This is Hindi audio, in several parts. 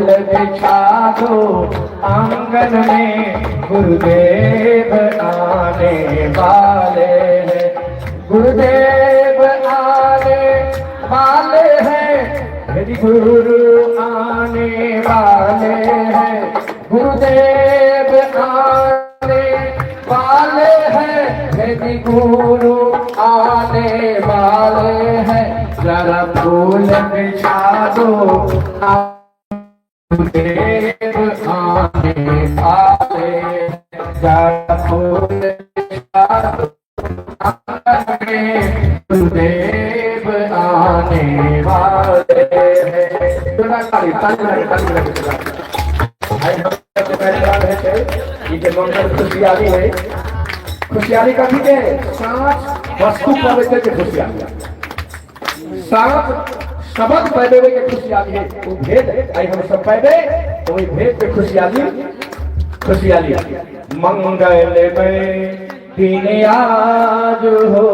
बिछा दो आंगन में, गुरुदेव आने वाले हैं, गुरुदेव आने वाले हैं, यदि गुरु आने वाले हैं, गुरुदेव आने वाले हैं, यदि गुरु आने वाले हैं, जरा फूल बिछा दो गुरुदेव आने वाले हैं, जरा फूल बिछा दो गुरुदेव आने वाले हैं। खुशियाली है, खुशियाली का भी है, सात वस्तु पैदे के खुशियाली, सात शब्द पैदे के खुशियाली है, वो भेद है। आई हम सब पैदे तो वही भेद के खुशियाली, खुशियाली मंगल में दिन आज हो,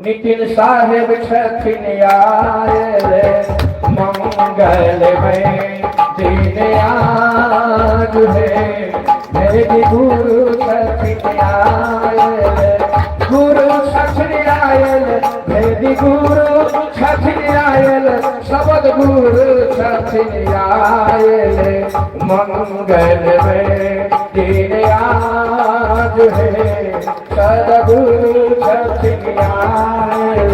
नितिन साहेब छथिन आए, मंगल में दिन आज है, मेरे गुरु छथिन आए, गुरु छथिन आए, मेरे गुरु छथिन आए, शब्द गुरु छथिन आए, मंगल में दिन आज है, सदगुरु छथिन आए।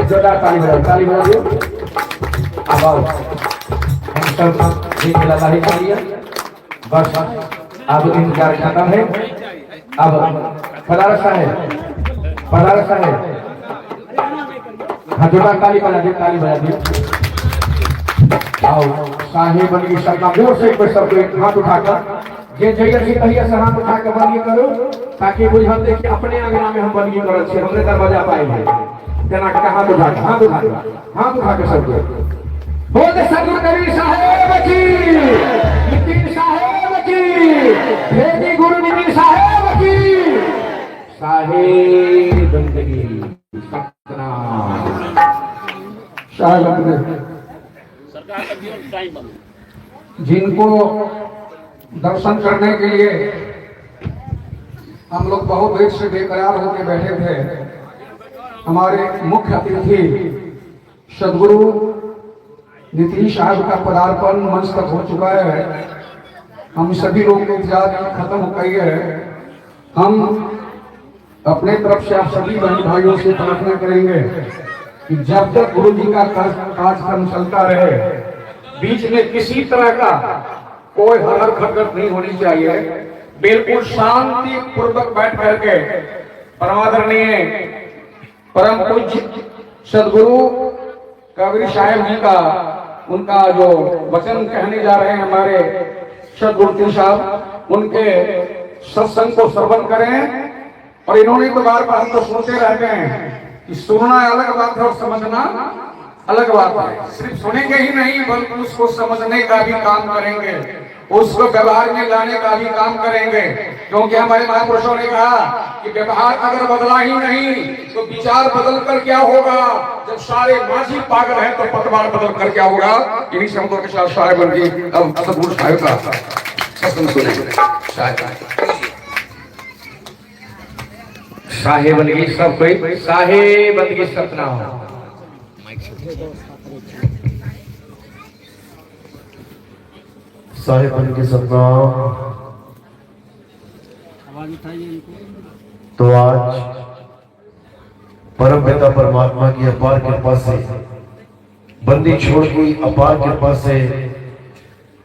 जोरदार ताली बजाओ, ताली बजाओ। अब आओ, हम सब एक ललाही करिए, बस अब इंतजार खत्म है। अब पधारा साहेब, पधारा साहेब, हाँ जोरदार ताली बजा दिए, ताली बजा दिए। आओ साहेब बन सरकार जोर से एक सबको एक हाथ उठाकर जे जगह से कहिए से हाथ उठा के बंदी करो, ताकि बुझल देखिए अपने अंगना में हम बंदी करल छी, हमरे दरवाजा पाए है तना के हाथ उठा के, हाथ उठा के, हाथ उठा के सबको बोल सदगुरु कबीर साहेब की, नितिन साहेब की, भेदी गुरु नितिन साहेब की, साहेब बंदगी सतनाम। साहेब सरकार का भी टाइम बंद, जिनको दर्शन करने के लिए हम लोग बहुत देर से बेकरार होकर बैठे थे। हमारे मुख्य अतिथि सदगुरु नितिन साहब का पदार्पण मंच तक हो चुका है। हम सभी लोग इंतजार खत्म हो गई है। हम अपने तरफ से आप सभी बहन भाइयों से प्रार्थना करेंगे कि जब तक गुरु जी का कार्यक्रम चलता रहे, बीच में किसी तरह का कोई हलर खटखट नहीं होनी चाहिए। बिल्कुल शांति पूर्वक बैठ करके परमादरणीय परम पूज्य सदगुरु कबीर साहेब जी का उनका जो वचन कहने जा रहे हैं हमारे सदगुरु नितिन साहब, उनके सत्संग को श्रवण करें। और इन्होंने तो बार बार हम तो सुनते रहते हैं कि सुनना अलग बात है और समझना अलग बात है। सिर्फ सुनेंगे ही नहीं बल्कि उसको समझने का भी काम करेंगे, उसको व्यवहार में लाने का भी काम करेंगे। क्योंकि हमारे महापुरुषों ने कहा कि व्यवहार अगर बदला ही नहीं तो विचार बदल कर क्या होगा। जब सारे माझी पागल हैं तो पतवार बदल कर क्या होगा। इन्हीं शब्दों के साथ साहेब की अब सदगुरु साहेब का सत्संग सुनेंगे। साहेब बंदगी सब कोई साहेब बंदगी सतनाम। साहेब बंदगी सतनाम। तो आज परम पिता परमात्मा की अपार कृपा से, बंदी छोड़ की अपार कृपा से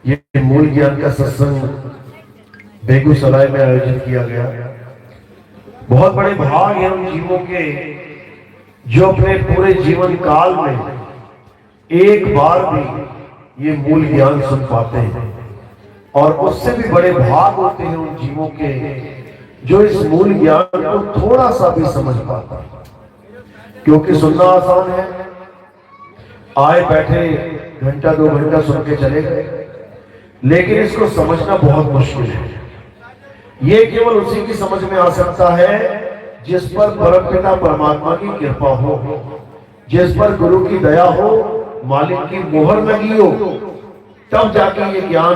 ये मूल ज्ञान का सत्संग बेगूसराय में आयोजित किया गया। बहुत बड़े भाग हैं उन जीवों के जो अपने पूरे जीवन काल में एक बार भी ये मूल ज्ञान सुन पाते हैं, और उससे भी बड़े भाग होते हैं उन जीवों के जो इस मूल ज्ञान को थोड़ा सा भी समझ पाता है। क्योंकि सुनना आसान है, आए बैठे घंटा 2 घंटा सुन के चले गए, लेकिन इसको समझना बहुत मुश्किल है। ये केवल उसी की समझ में आ सकता है जिस पर परमपिता परमात्मा की कृपा हो, जिस पर गुरु की दया हो, मालिक की मोहर लगी हो, तब जाके ये ज्ञान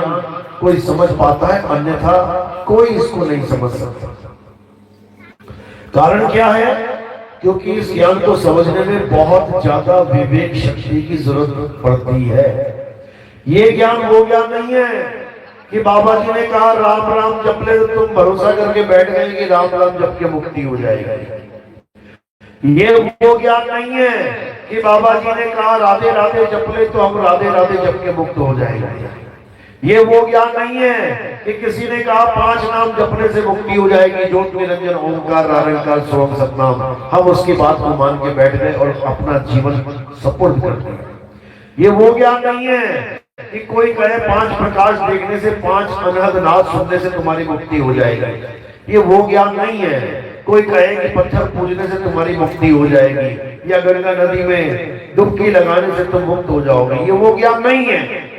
कोई समझ पाता है, अन्यथा कोई इसको नहीं समझ सकता। कारण क्या है? क्योंकि इस ज्ञान को समझने में बहुत ज्यादा विवेक शक्ति की जरूरत पड़ती है। ये ज्ञान वो ज्ञान नहीं है कि बाबा जी ने कहा राम राम जप ले तो तुम भरोसा करके बैठ गए कि राम राम जप के मुक्ति हो जाएगी। ये वो ज्ञान नहीं है कि बाबा जी ने कहा राधे राधे जप ले तो हम राधे राधे जप के मुक्त हो जाएंगे। ये वो ज्ञान नहीं है कि किसी ने कहा 5 नाम जपने से मुक्ति हो जाएगी, ज्योत निरंजन ओंकार निरंकार सोम सतनाम, हम उसकी बात को मान के बैठ गए और अपना जीवन सपुर्द कर दिया। ये वो ज्ञान नहीं है कि कोई कहे 5 प्रकाश देखने से 5 अनहद नाद सुनने से तुम्हारी मुक्ति हो जाएगी। ये वो ज्ञान नहीं है। कोई कहे कि पत्थर पूजने से तुम्हारी मुक्ति हो जाएगी या गंगा नदी में डुबकी लगाने से तुम मुक्त हो जाओगे। ये वो ज्ञान नहीं है।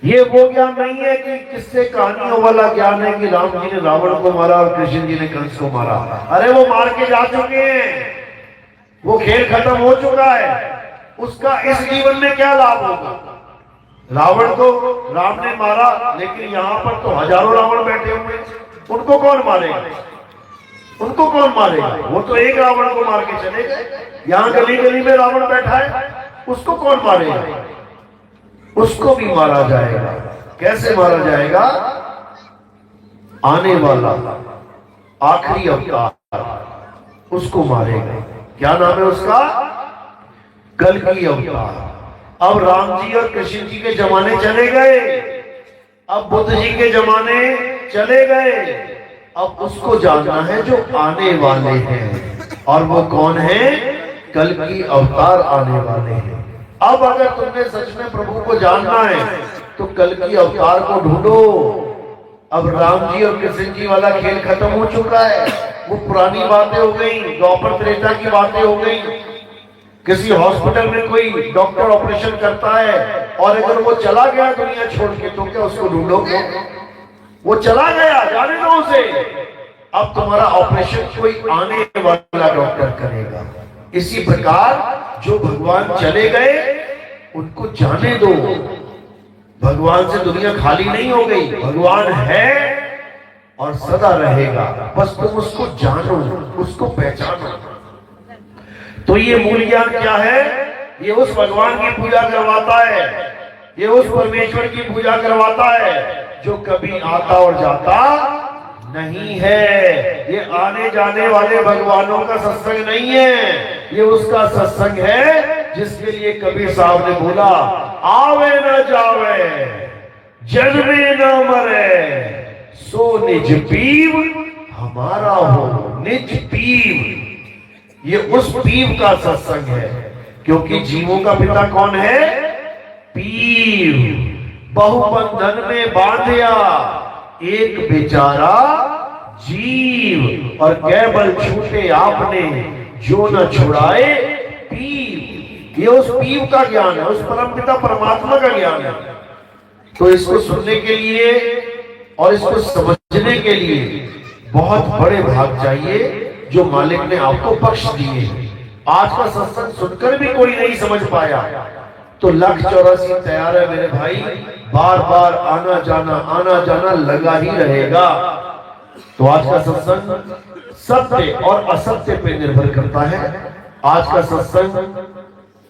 ये वो ज्ञान नहीं है कि किससे कहानियों वाला ज्ञान है कि राम जी ने रावण को मारा और कृष्ण जी ने कंस को मारा। अरे वो मार के जा चुके हैं, वो खेल खत्म हो चुका है। उसका इस जीवन में क्या लाभ होगा? रावण को राम ने मारा, लेकिन यहाँ पर तो हजारों रावण बैठे हुए, उनको कौन मारेगा? उनको कौन मारेगा? वो तो एक रावण को मार के चले गए। यहाँ गली गली में रावण बैठा है, उसको कौन मारेगा? उसको भी मारा जाएगा। कैसे मारा जाएगा? आने वाला आखिरी अवतार उसको मारेगा। क्या नाम है उसका? कल्कि अवतार। अब राम जी और कृष्ण जी के जमाने चले गए, अब बुद्ध जी के जमाने चले गए। अब उसको जानना है जो आने वाले हैं, और वो कौन है? कल्कि अवतार आने वाले हैं। अब अगर तुमने सच में प्रभु को जानना है तो कल्कि अवतार को ढूंढो। अब राम जी और कृष्ण जी वाला खेल खत्म हो चुका है। वो पुरानी बातें हो गई, द्वापर त्रेता की बातें हो गई। किसी हॉस्पिटल में कोई डॉक्टर ऑपरेशन करता है और अगर वो चला गया दुनिया छोड़ के, तो क्या उसको ढूंढोगे? वो चला गया, जाने दो उसे। अब तुम्हारा ऑपरेशन कोई आने वाला डॉक्टर करेगा। इसी प्रकार जो भगवान चले गए उनको जाने दो। भगवान से दुनिया खाली नहीं हो गई, भगवान है और सदा रहेगा। बस तुम उसको जानो, उसको पहचानो। तो ये मूल ज्ञान क्या है? ये उस भगवान की पूजा करवाता है, ये उस परमेश्वर की पूजा करवाता है जो कभी आता और जाता नहीं है। ये आने जाने वाले भगवानों का सत्संग नहीं है, ये उसका सत्संग है जिसके लिए कबीर साहब ने बोला, आवे न जावे जन्मे न मरे, सो निज पीव हमारा हो निज पीव। ये उस पीव का सत्संग है, क्योंकि जीवों का पिता कौन है? पीव। बहुबंधन में बांधिया एक बेचारा जीव, और केवल छूटे आपने जो न छुड़ाए पीव। ये उस पीव का ज्ञान है, उस परमपिता परमात्मा का ज्ञान है। तो इसको सुनने के लिए और इसको समझने के लिए बहुत बड़े भाग चाहिए जो मालिक ने आपको बख्श दिए। आज का सत्संग सुनकर भी कोई नहीं समझ पाया तो 1,84,000 तैयार है मेरे भाई। बार बार आना जाना लगा ही रहेगा। तो आज का सत्संग सत्य और असत्य पे निर्भर करता है। आज का सत्संग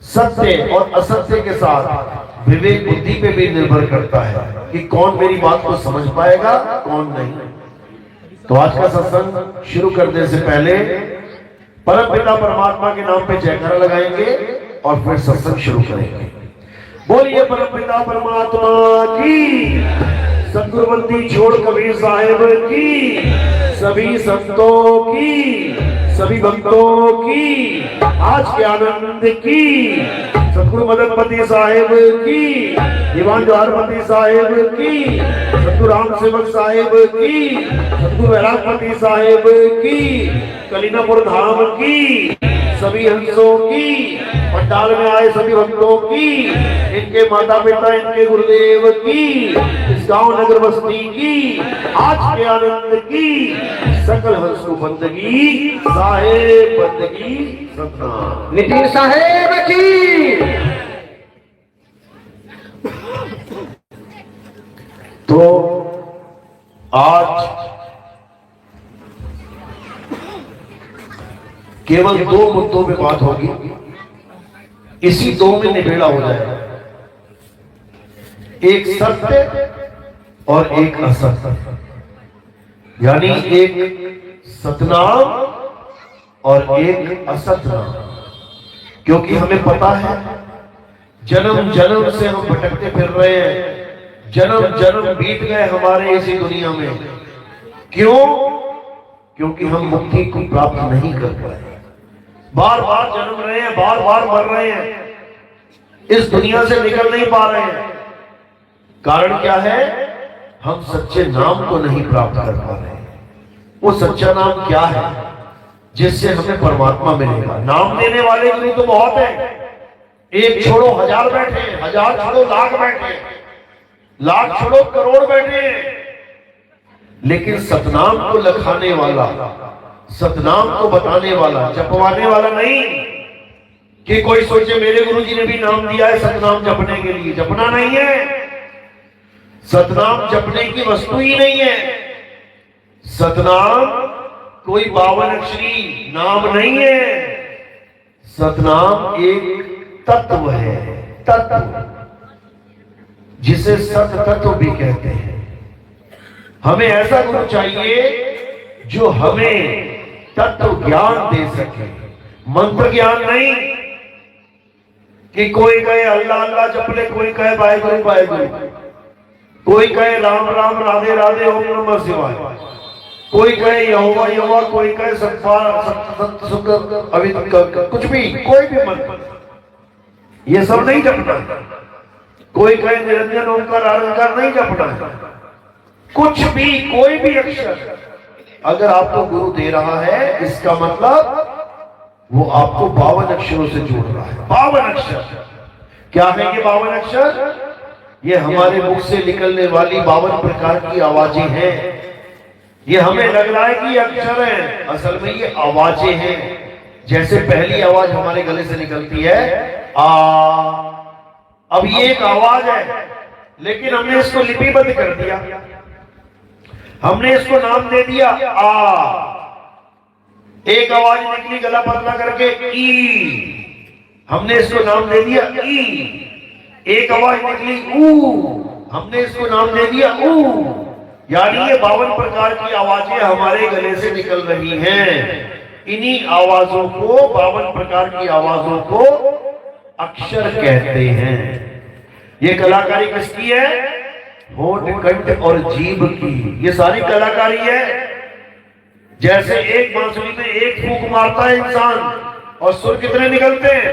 सत्य और असत्य के साथ विवेक बुद्धि पे भी निर्भर करता है कि कौन मेरी बात को समझ पाएगा, कौन नहीं। तो आज का सत्संग शुरू करने से पहले परम पिता परमात्मा के नाम पे जयकारा लगाएंगे और फिर सत्संग शुरू करेंगे। बोलिए परम पिता परमात्मा की, सतगुरुवंती छोड़ कबीर साहेब की, सभी संतों की, सभी भक्तों की, आज के आनंद की, सतगुरु मदनपति साहेब की, दीवान जवाहरपति साहेब की, सतगुरु राम सेवक साहेब की, सतगुरु वैरागपति साहेब की, कलीनापुर धाम की, सभी हंसों की, पंडाल में आए सभी भक्तों की, इनके माता पिता, इनके गुरुदेव की, इस गांव नगर बस्ती की, आज के आनंद की, सकल हंस को बंदगी साहेब बंदगी सतना नितिन साहेब की। तो आज केवल 2 मुद्दों पे बात होगी, इसी 2 में निबेड़ा हो जाएगा। एक सत्य और एक असत्य, यानी एक सतनाम और एक असतनाम। क्योंकि हमें पता है जन्म जन्म से हम भटकते फिर रहे हैं, जन्म जन्म बीत गए हमारे इसी दुनिया में। क्यों? क्योंकि हम मुक्ति को प्राप्त नहीं कर पाए, बार बार जन्म रहे हैं, बार बार मर रहे हैं, इस दुनिया से निकल नहीं पा रहे हैं। कारण क्या है? हम सच्चे नाम को नहीं प्राप्त कर पा रहे हैं। वो सच्चा नाम क्या है जिससे हमें परमात्मा मिलेगा? नाम देने वाले गुरु तो बहुत है, एक छोड़ो 1000 बैठे, 1000 छोड़ो लाख बैठे, लाख छोड़ो करोड़ बैठे, लेकिन सतनाम को लखाने वाला, सतनाम को बताने वाला, जपवाने वाला नहीं। कि कोई सोचे मेरे गुरु जी ने भी नाम दिया है सतनाम जपने के लिए, जपना नहीं है। सतनाम जपने की वस्तु ही नहीं है। सतनाम कोई 52 अक्षरी नाम नहीं है। सतनाम एक तत्व है, तत्व जिसे सत तत्व भी कहते हैं। हमें ऐसा गुरु चाहिए जो हमें तत्व ज्ञान दे सके, मंत्र ज्ञान नहीं कि कोई कहे अल्लाह अल्लाह जप ले, कोई कहे वाहेगुरु वाहेगुरु, कोई कहे राम राम राधे राधे ओम नमः शिवाय, कोई कहे यहोवा यहोवा, कोई कहे कुछ भी, कोई भी मंत्र, ये सब नहीं जपना। कोई कहे निरंजन ओंकार आरंकार, नहीं जपना है। कुछ भी, कोई भी अक्षर अगर आपको गुरु दे रहा है, इसका मतलब वो आपको 52 अक्षरों से जोड़ रहा है। 52 अक्षर क्या है? ये 52 अक्षर ये हमारे मुख से निकलने वाली 52 प्रकार की आवाजें हैं। ये हमें लग रहा है कि ये अक्षर है, असल में ये आवाजें हैं। जैसे पहली आवाज हमारे गले से निकलती है आ, अब ये एक आवाज है, लेकिन हमने इसको लिपिबद्ध कर दिया, हमने इसको नाम दे दिया आ। एक आवाज निकली गला पतला करके ई, हमने इसको नाम दे दिया ई। एक आवाज निकली ऊ, हमने इसको नाम दे दिया ऊ। यानी ये 52 प्रकार की आवाजें हमारे गले से निकल रही हैं। इन्हीं आवाजों को, 52 प्रकार की आवाजों को अक्षर कहते हैं। ये कलाकारी किसकी है? होठ, कंठ और जीभ की, ये सारी कलाकारी है। जैसे एक बांसुरी में एक फूंक मारता है इंसान और सुर कितने निकलते हैं?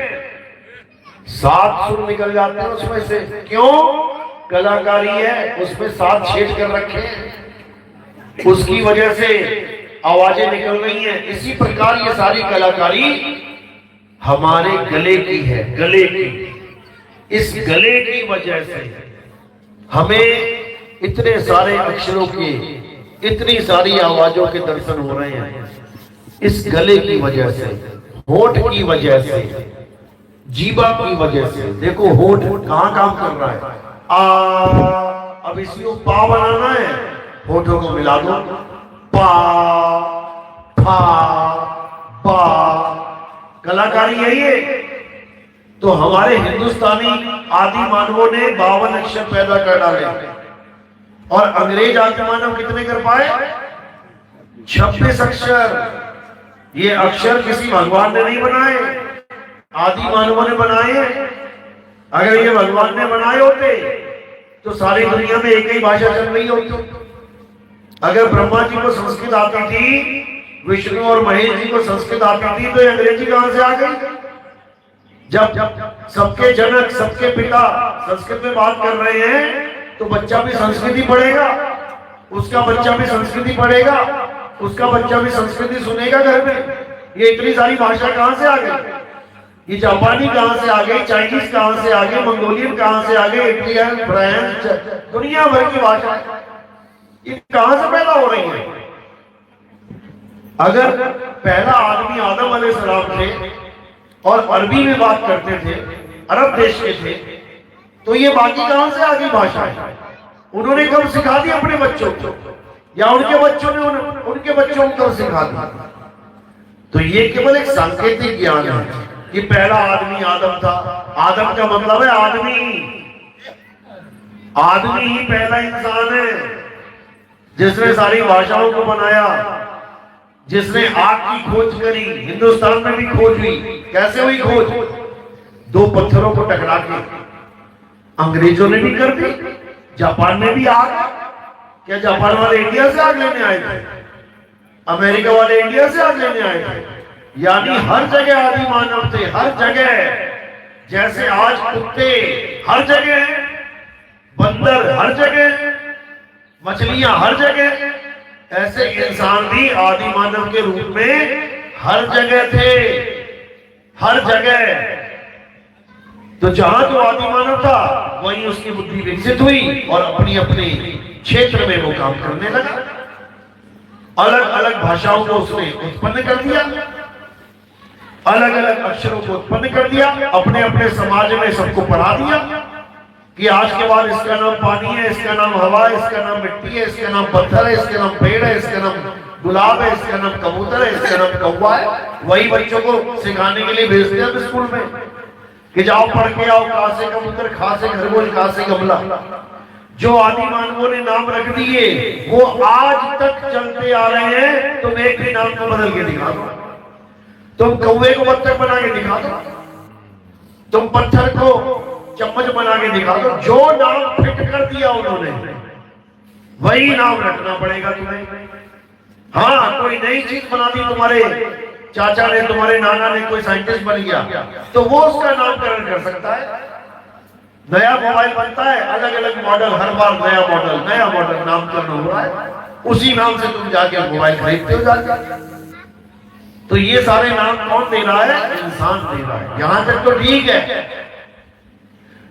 7 सुर निकल जाते हैं उसमें से। क्यों? कलाकारी है, उसमें 7 छेद कर रखे हैं, उसकी वजह से आवाजें निकल रही हैं। इसी प्रकार ये सारी कलाकारी हमारे गले की है, गले की। इस गले की वजह से हमें इतने सारे अक्षरों के, इतनी सारी आवाजों के दर्शन हो रहे हैं। इस गले की वजह से, होठ की वजह से, जीवा की वजह से। देखो होठ कहां काम कर रहा है? आ, अब इसको पा बनाना है, होठों को मिला दो, पा फा पा, कलाकारी यही है। तो हमारे हिंदुस्तानी आदि मानवों ने 52 अक्षर पैदा कर डाले, और अंग्रेज आदि मानव कितने कर पाए? 26 अक्षर। ये अक्षर किसी भगवान ने नहीं बनाए, आदि मानवों ने बनाए हैं। अगर ये भगवान ने बनाए होते तो सारी दुनिया में एक ही भाषा चल रही होती। अगर ब्रह्मा जी को संस्कृत आती थी, विष्णु और महेश जी को संस्कृत आती थी, तो अंग्रेजी कहां से आ गई? जब सबके जनक, सबके पिता संस्कृत में बात कर रहे हैं, तो बच्चा भी संस्कृति पढ़ेगा, उसका बच्चा भी संस्कृति पढ़ेगा, उसका बच्चा भी संस्कृति सुनेगा घर में। ये इतनी सारी भाषा कहां से आ गई? ये जापानी कहां से आ गई? चाइनीज कहां से आ गई? मंगोलियन कहां से आ गई? इंडियन, फ्रेंच, दुनिया भर की भाषा ये कहां से पैदा हो रही है? अगर पहला आदमी आदम अलैहिस्सलाम थे और अरबी में बात करते थे, अरब देश के थे, तो ये बाकी कहां से आ गई भाषा? उन्होंने कब सिखा दी अपने बच्चों को, या उनके बच्चों ने उनके बच्चों को कब सिखा दी? तो ये केवल एक सांकेतिक ज्ञान है कि पहला आदमी आदम था। आदम का मतलब है आदमी। आदमी ही पहला इंसान है जिसने सारी भाषाओं को बनाया, जिसने आग की खोज करी। हिंदुस्तान में भी खोज हुई। कैसे हुई खोज? दो पत्थरों को टकरा के। अंग्रेजों ने भी कर दी, जापान में भी आग। क्या जापान वाले इंडिया से आग लेने आए थे? अमेरिका वाले इंडिया से आग लेने आए थे? यानी हर जगह आदि मानव थे, हर जगह। जैसे आज कुत्ते हर जगह हैं, बंदर हर जगह, मछलियां हर जगह, ऐसे इंसान भी आदि मानव के रूप में हर जगह थे, हर जगह। तो जहां जो आदि मानव था वहीं उसकी बुद्धि विकसित हुई और अपनी अपनी क्षेत्र में वो काम करने लगा। अलग अलग भाषाओं को उसने उत्पन्न कर दिया, अलग अलग अक्षरों को उत्पन्न कर दिया, अपने अपने समाज में सबको पढ़ा दिया कि आज के बाद इसका नाम पानी है, इसका नाम हवा है, इसका नाम मिट्टी है, इसका नाम पत्थर है, इसका नाम पेड़ है, इसका नाम गुलाब है, इसका नाम कबूतर है, इसका नाम कौवा है। वही बच्चों को सिखाने के लिए भेजते हैं स्कूल में कि जाओ पढ़ के आओ, का से कबूतर, खा से खरगोश, का से गमला। जो आदि मानवों ने नाम रख दिए वो आज तक चलते आ रहे हैं। तुम एक भी नाम को बदल के दिखा दो, तुम कौवे को बत्तख बना के दिखा दो, तुम पत्थर को चम्मच बना के दिखा दो। जो नाम फिट कर दिया उन्होंने वही नाम रखना पड़ेगा तुम्हें। हाँ, कोई नई चीज बना दी तुम्हारे चाचा ने, तुम्हारे नाना ने, कोई साइंटिस्ट बन गया तो वो उसका नामकरण कर सकता है। नया मोबाइल बनता है, अलग अलग मॉडल, हर बार नया मॉडल नामकरण हो रहा है, उसी नाम से तुम जाके मोबाइल खरीदते हो जाके। तो ये सारे नाम कौन दे रहा है? इंसान दे रहा है। यहां तक तो ठीक है,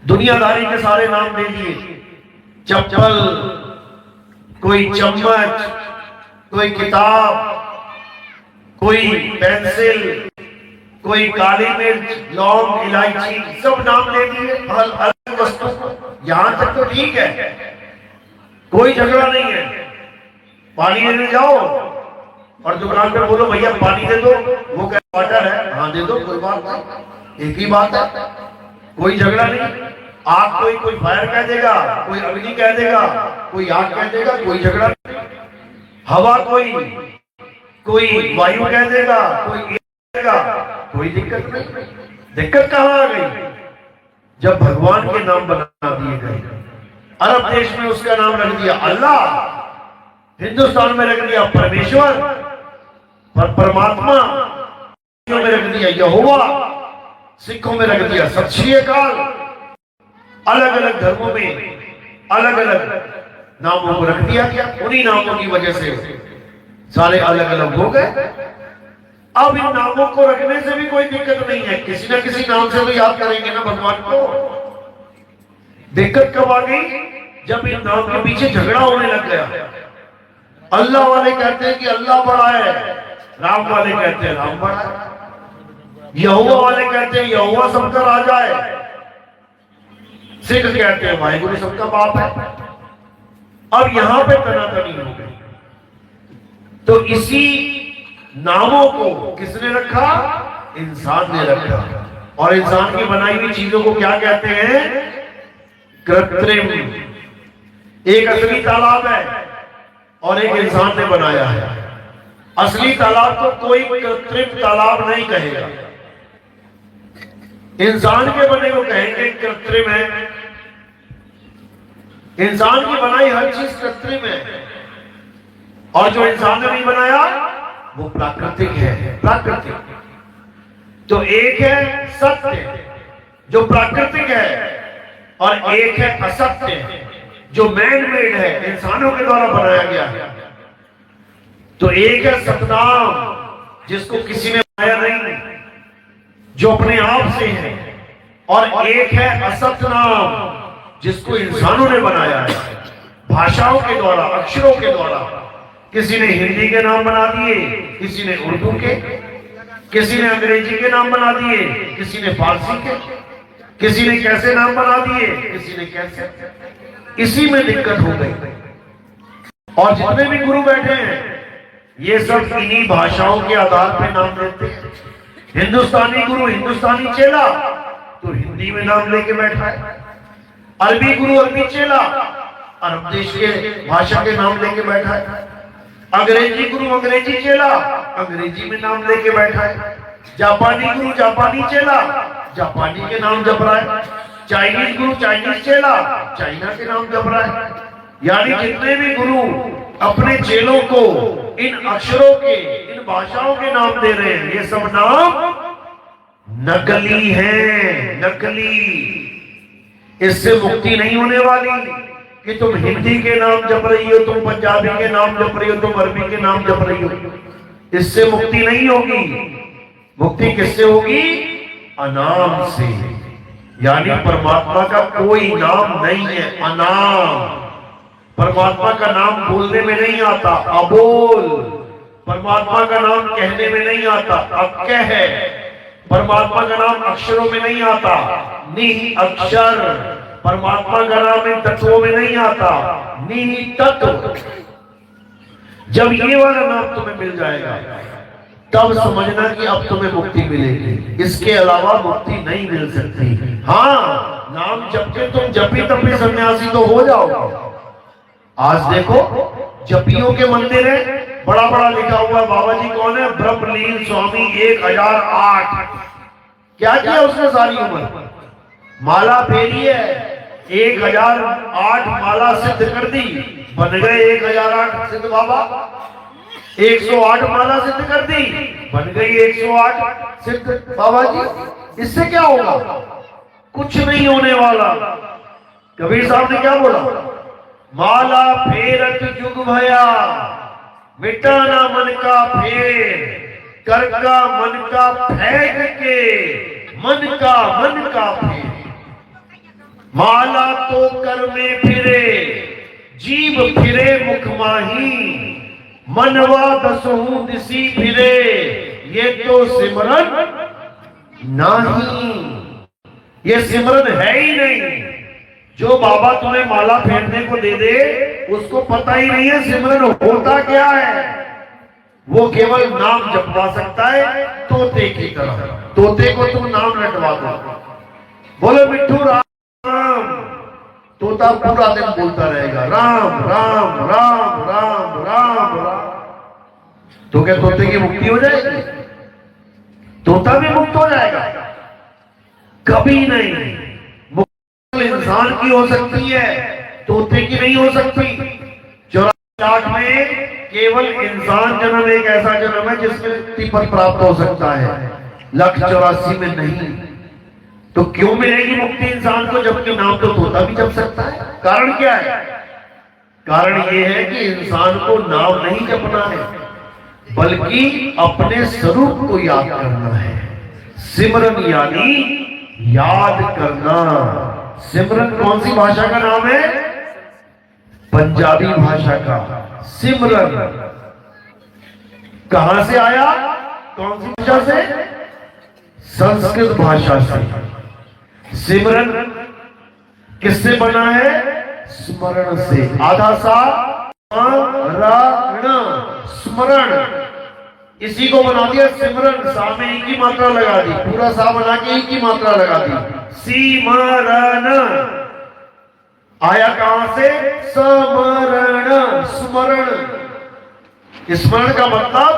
दुनियादारी के सारे नाम दे दिए। चप्पल, कोई चम्मच, कोई किताब, कोई पेंसिल, कोई काली मिर्च, लौंग, इलायची, सब नाम ले दिए अलग वस्तु को। यहां तक तो ठीक है, कोई झगड़ा नहीं है। पानी लेने जाओ और दुकान पे बोलो भैया पानी दे दो, वो कहे वाटर है, हाँ दे दो, कोई बात नहीं, एक ही बात है, कोई झगड़ा नहीं। आग कोई फायर कह देगा, कोई अग्नि कह देगा, कोई आग कह देगा, कोई झगड़ा नहीं। हवा कोई वायु कह देगा, कोई देगा, कोई दिक्कत नहीं। दिक्कत कहां आ गई? जब भगवान के नाम बना दिए गए। अरब देश में उसका नाम रख दिया अल्लाह, हिंदुस्तान में रख दिया परमेश्वर, परमात्मा, में रख दिया यहोवा, सिखों में रख दिया सत श्री अकाल। अलग अलग धर्मों में अलग अलग नामों को रख दिया गया। उन्हीं नामों की वजह से सारे अलग अलग हो गए। अब इन नामों को रखने से भी कोई दिक्कत नहीं है, किसी ना किसी नाम से तो याद करेंगे ना भगवान को। दिक्कत कब आ गई? जब इन नाम के पीछे झगड़ा होने लग गया। अल्लाह वाले कहते हैं कि अल्लाह बड़ा है, राम वाले कहते हैं राम बड़ा है, यहोवा वाले कहते हैं यहोवा सबका राजा है, सिख कहते हैं वाहिगुरु सबका बाप है। अब यहां पे तनातनी हो गई। तो इसी नामों को किसने रखा? इंसान ने रखा। और इंसान की बनाई हुई चीजों को क्या कहते हैं? कृत्रिम। एक असली तालाब है और एक इंसान ने बनाया है। असली तालाब को कोई कृत्रिम तालाब नहीं कहेगा, इंसान के बने को कहेंगे कृत्रिम है। इंसान की बनाई हर चीज कृत्रिम है और जो इंसान ने नहीं बनाया वो प्राकृतिक है। प्राकृतिक तो एक है सत्य जो प्राकृतिक है और एक है असत्य जो मैन मेड है, इंसानों के द्वारा बनाया गया है। तो एक है सतनाम जिसको किसी ने बनाया नहीं, जो अपने आप से है, और एक है असतनाम जिसको इंसानों ने बनाया है भाषाओं के द्वारा, अक्षरों के द्वारा। किसी ने हिंदी के नाम बना दिए, किसी ने उर्दू के, किसी ने अंग्रेजी के नाम बना दिए, किसी ने फारसी के, किसी ने कैसे नाम बना दिए, किसी ने कैसे। इसी में दिक्कत हो गई। और जितने भी गुरु बैठे हैं ये सब इन्हीं भाषाओं के आधार पर नाम लेते हैं। हिंदुस्तानी गुरु हिंदुस्तानी चेला तो हिंदी में नाम लेके बैठा है, अरबी गुरु अरबी चेला अरब देश के भाषा के नाम लेके बैठा है, अंग्रेजी गुरु अंग्रेजी चेला अंग्रेजी में नाम लेके बैठा है, जापानी गुरु जापानी चेला जापानी के नाम जप रहा है, चाइनीज गुरु चाइनीज चेला चाइना के नाम जप रहा है। यानी जितने भी गुरु अपने चेलों को इन अक्षरों के इन भाषाओं के नाम दे रहे हैं, ये सब नाम नकली हैं, नकली। इससे मुक्ति नहीं होने वाली कि तुम हिंदी के नाम जप रही हो, तुम पंजाबी के नाम जप रही हो, तुम अरबी के नाम जप रही हो, इससे मुक्ति नहीं होगी। मुक्ति किससे होगी? अनाम से। यानी परमात्मा का कोई नाम नहीं है, अनाम। परमात्मा का नाम बोलने में नहीं आता, अबोल। परमात्मा का नाम कहने में नहीं आता, अक्कह है। परमात्मा का नाम अक्षरों में नहीं आता, निह अक्षर। परमात्मा का नाम इन तत्वों में नहीं आता, निह तत्व। जब ये वाला नाम तुम्हें मिल जाएगा तब समझना कि अब तुम्हें मुक्ति मिलेगी, इसके अलावा मुक्ति नहीं मिल सकती। हाँ, नाम जप के तुम जपी तपी सन्यासी तो हो जाओगे। आज देखो जपियों के मंदिर है, बड़ा बड़ा लिखा हुआ है, बाबा जी कौन है? ब्रह्मलीन स्वामी 1008। क्या किया उसने सारी उम्र? माला फेरी है, 1008 माला सिद्ध कर दी, बन गए 1008 सिद्ध बाबा। 108 माला सिद्ध कर दी, बन गई 108 सिद्ध बाबा जी। इससे क्या होगा? कुछ नहीं होने वाला। कबीर साहब ने क्या बोला? माला फेरत जुग भया, मिटाना मन का फेर, कर का मन का फेंक के, मन का फेर। माला तो कर में फिरे, जीव फिरे मुख माही, मनवा दसहु दिसी फिरे, ये तो सिमरन नहीं। ये सिमरन है ही नहीं। जो बाबा तुम्हें माला फेरने को दे दे उसको पता ही नहीं है सिमरन होता क्या है। वो केवल नाम जपवा सकता है तोते की तरह। तोते को तुम नाम रटवा दो, बोलो मिट्ठू राम, तोता पूरा दिन बोलता रहेगा राम राम राम राम राम राम। तो क्या तोते की मुक्ति हो जाएगी? तोता भी मुक्त हो जाएगा? कभी नहीं। इंसान की हो सकती है, तोते की नहीं हो सकती। 84 में केवल इंसान जन्म एक ऐसा जन्म है जिसमें मुक्ति पद प्राप्त हो सकता है, 184 में नहीं। तो क्यों मिलेगी मुक्ति इंसान को जबकि नाम तो तोता भी जप सकता है? कारण क्या है? कारण यह है कि इंसान को नाम नहीं जपना है बल्कि अपने स्वरूप को याद करना है। सिमरन यानी याद करना। सिमरन कौन सी भाषा का नाम है? पंजाबी भाषा का सिमरन। कहां से आया? कौन सी भाषा से? संस्कृत भाषा से। सिमरन किससे बना है? स्मरण से। आधा सा स्मरण, इसी को बना दिया सिमरन। सा में एक की मात्रा लगा दी, पूरा सा बना के एक की मात्रा लगा दी, सिमरन। आया कहां से? स्मरण। स्मरण, स्मरण का मतलब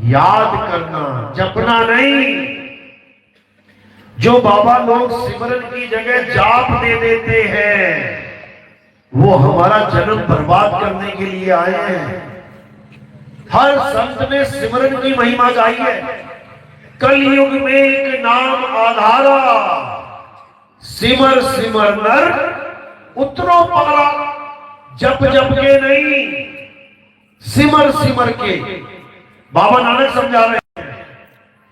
याद करना, जपना नहीं। जो बाबा लोग सिमरन की जगह जाप दे देते हैं वो हमारा जन्म बर्बाद करने के लिए आए हैं। हर संत ने सिमरन की महिमा गाई है। कलयुग में एक नाम आधारा, सिमर सिमर नर उतरो पारा। जप जप के नहीं, सिमर सिमर के। बाबा नानक समझा रहे हैं,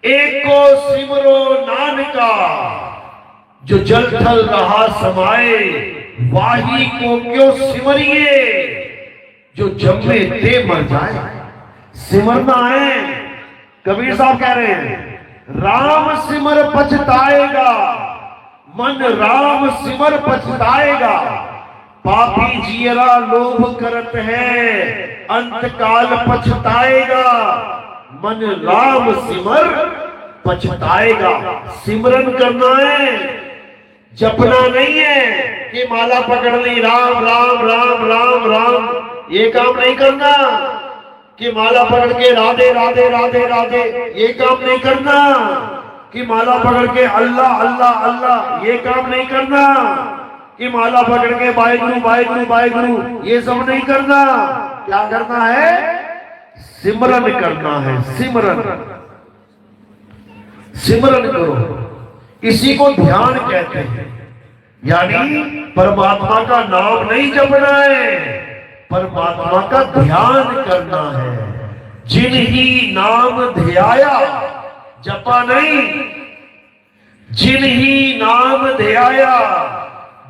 एक को सिमरो नानका, जो जल थल रहा समाए, वाही को क्यों सिमरिए, जो जम्मे ते मर जाए। सिमरना है। कबीर साहब कह रहे हैं, राम सिमर पछताएगा, मन राम सिमर पछताएगा। पापी जियरा लोभ करत है, अंत काल पछताएगा। मन राम सिमर पछताएगा। सिमरन करना है, जपना नहीं है कि माला पकड़ ली राम राम राम राम राम, ये काम नहीं करना। कि माला पकड़ के राधे राधे राधे राधे, ये काम नहीं करना। कि माला पकड़ के अल्लाह अल्लाह अल्लाह, ये काम नहीं करना। कि माला पकड़ के वाहिगुरु वाहिगुरु वाहिगुरु, ये सब नहीं करना। क्या करना है? सिमरन करना है। सिमरन, सिमरन करो। इसी को ध्यान कहते हैं। यानी परमात्मा का नाम नहीं जपना है, परमात्मा का ध्यान करना है। जिन ही नाम ध्याया, जपा नहीं, जिन ही नाम ध्याया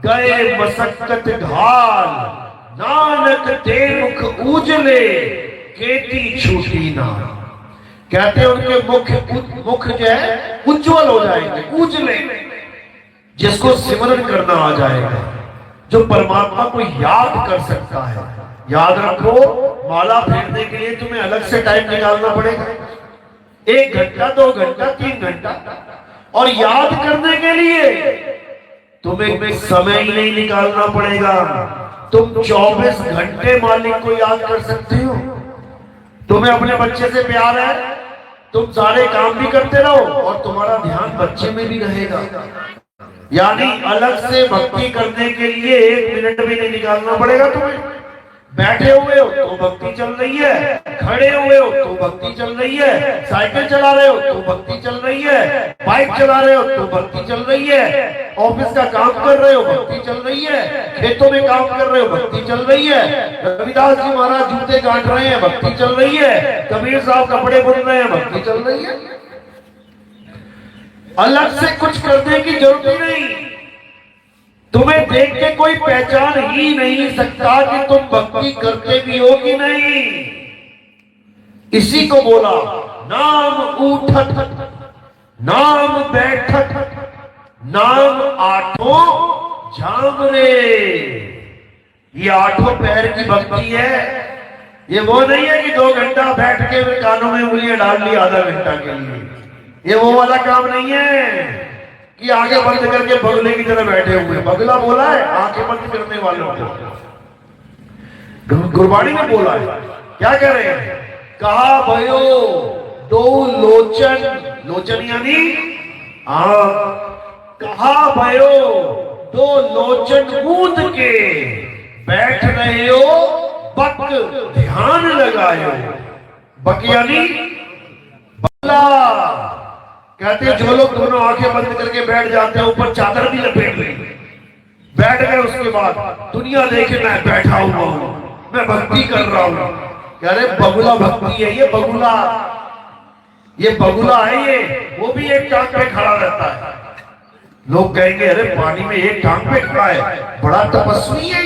गए मसक्कत घाल, नानक ते मुख उजले केती छूटी ना। कहते हैं उनके मुख जो है उज्जवल हो जाएंगे, उजले। जिसको सिमरन करना आ जाएगा, जो परमात्मा को याद कर सकता है। याद रखो, माला फेरने के लिए तुम्हें अलग से टाइम निकालना पड़ेगा, 1 घंटा 2 घंटा 3 घंटा। और याद करने के लिए तुम्हें समय ही नहीं निकालना पड़ेगा। तुम 24 घंटे मालिक को याद कर सकते हो। तुम्हें अपने बच्चे से प्यार है, तुम सारे काम भी करते रहो और तुम्हारा ध्यान बच्चे में भी रहेगा। यानी अलग से भक्ति करने के लिए 1 मिनट भी नहीं निकालना पड़ेगा तुम्हें। बैठे हुए हो तो भक्ति चल रही है, खड़े हुए हो तो भक्ति चल रही है, साइकिल चला रहे हो तो भक्ति चल रही है, बाइक चला रहे हो तो भक्ति चल रही है, ऑफिस का काम कर रहे हो भक्ति चल रही है, खेतों में काम कर रहे हो भक्ति चल रही है, रविदास जी महाराज जूते काट रहे हैं भक्ति चल रही है, कबीर साहब कपड़े बुन रहे हैं भक्ति चल रही है। अलग से कुछ करने की जरूरत ही नहीं। तुम्हें देख के कोई पहचान ही नहीं सकता कि तुम भक्ति करते भी हो कि नहीं। इसी को बोला नाम उठत, नाम बैठत, नाम आठों झाम रे। ये 8 पैर की भक्ति है। ये वो नहीं है कि 2 घंटा बैठ के कानों में उंगलियां डाल ली आधा घंटा के लिए। ये वो वाला काम नहीं है कि आगे बंद करके बगले की तरह बैठे हुए। बगला बोला है आंखें बंद करने वालों को, गुरबाणी में बोला है। क्या कह रहे हैं? कहा भयो 2 लोचन, लोचन यानी कहा भयो 2 लोचन मूंद के बैठ रहे हो, बक ध्यान लगायो। बक यानी बगला। कहते हैं जो लोग दोनों आंखें बंद करके बैठ जाते हैं, ऊपर चादर भी लपेट ले, बैठ गए, उसके बाद दुनिया देखे मैं बैठा हुआ हूं, मैं भक्ति कर रहा हूं। कह रहे बगुला भक्ति है ये, बगुला, ये बगुला है ये। वो भी एक टांग पे खड़ा रहता है। लोग कहेंगे अरे पानी में एक टांग पे खड़ा है, बड़ा तपस्वी है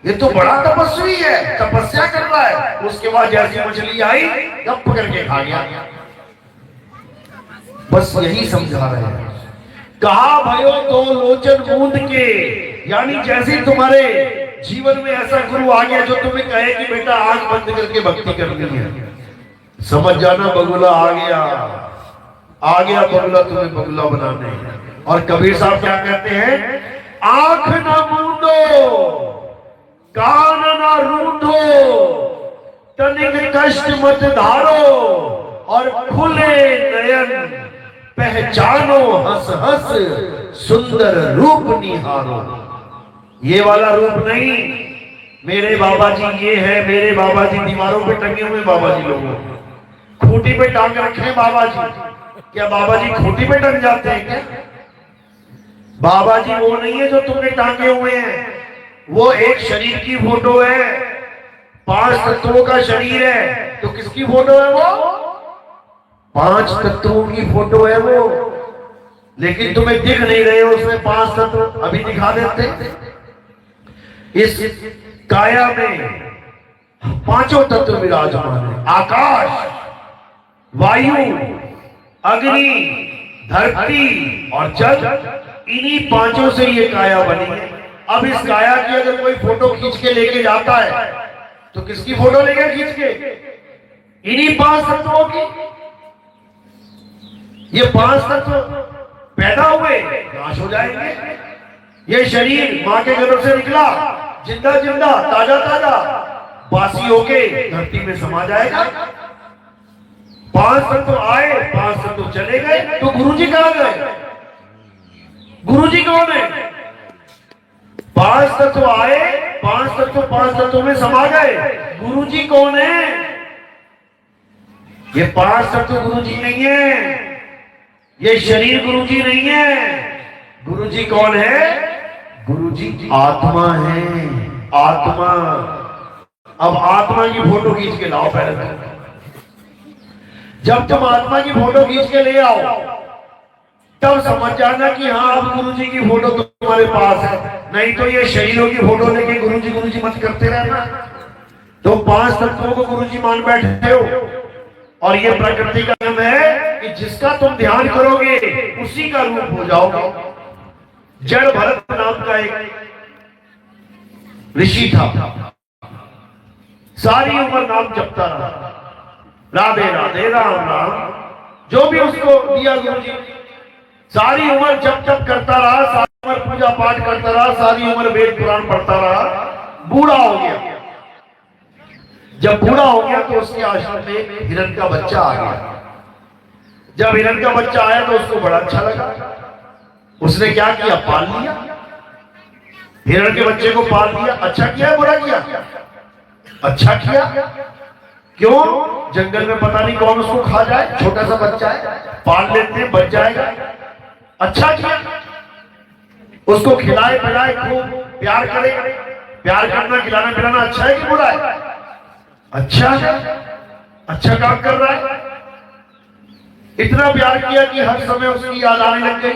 ये तो बड़ा तपस्वी है, तपस्या कर रहा है। उसके बाद जैसी मछली आई गप करके खा गया। बस यही समझा रहे हैं। कहा भयो 2 लोचन मूंद के, यानी जैसे तुम्हारे जीवन में ऐसा गुरु आ गया जो तुम्हें कहे कि बेटा आंख बंद करके भक्ति करनी है, समझ जाना बगुला आ गया बगुला तुम्हें बगुला बनाने। और कबीर साहब क्या कहते हैं? आंख न मूंदो, कान न रूंधो, तनिक कष्ट मत धारो, और खुले नयन पहचानो हंस हंस सुंदर रूप निहारो। ये वाला रूप नहीं। मेरे बाबा जी ये है, मेरे बाबा जी दीवारों पे टंगे हुए बाबा जी, लोगों खूंटी पे टांग रखे बाबा जी। क्या बाबा जी खूंटी पे टंग जाते हैं क्या? बाबा जी वो नहीं है जो तुमने टांगे हुए हैं। वो एक शरीर की फोटो है, 5 तत्वों का शरीर है। तो किसकी फोटो है वो? 5 तत्वों की फोटो है वो। लेकिन तुम्हें दिख नहीं रहे हो उसमें 5 तत्व। अभी दिखा देते। इस काया में 5 तत्व विराजमान है। आकाश, वायु, अग्नि, धरती और जल। इन्हीं 5 से ये काया बनी है। अब इस काया की अगर कोई फोटो खींच के लेके जाता है तो किसकी फोटो लेके खींच के? इन्हीं 5 तत्वों की। ये 5 तत्व पैदा हुए नाश हो जाएंगे। ये शरीर मां के गर्भ से निकला, जिंदा जिंदा, ताजा ताजा, बासी होके धरती में समा जाएगा। 5 तत्व आए, 5 तत्व चले गए, तो गुरुजी कहां गए? गुरुजी कौन है? 5 तत्व आए, 5 तत्व में समा गए, गुरुजी कौन है? ये 5 तत्व गुरुजी नहीं है, ये शरीर गुरुजी नहीं है। गुरुजी कौन है? गुरुजी आत्मा है, आत्मा। अब आत्मा की फोटो खींच के लाओ पहले तो। जब तुम आत्मा की फोटो खींच के ले आओ तब समझ जाना कि हाँ अब गुरुजी की फोटो तुम्हारे पास है। नहीं तो ये शरीरों की फोटो लेके गुरुजी गुरुजी मत करते रहना। तुम 5 तत्वों को गुरुजी मान बैठे हो, और ये प्रकृति का नियम है कि जिसका तुम ध्यान करोगे उसी का रूप हो जाओगे। जड़ भरत नाम का एक ऋषि था, सारी उम्र नाम जपता रहा, राधे राधे राम राम, जो भी उसको दिया गुरुजी, सारी उम्र जप जप करता रहा, सारी उम्र पूजा पाठ करता रहा, सारी उम्र वेद पुराण पढ़ता रहा। बूढ़ा हो गया। जब बूढ़ा हो गया तो उसके आश्रम में हिरण का बच्चा आ गया। जब हिरण का बच्चा आया तो उसको बड़ा अच्छा लगा। उसने क्या किया? पाल लिया। हिरण के बच्चे को पाल लिया। अच्छा किया बुरा किया? अच्छा किया। क्यों? जंगल में पता नहीं कौन उसको खा जाए, छोटा सा बच्चा है, पाल लेते हैं, बच जाएगा। अच्छा किया। उसको खिलाए पिलाए, खूब प्यार करे। प्यार करना, खिलाना पिलाना अच्छा है कि बुरा है? अच्छा है, अच्छा काम कर रहा है। इतना प्यार किया कि हर समय उसकी याद आने लग गई,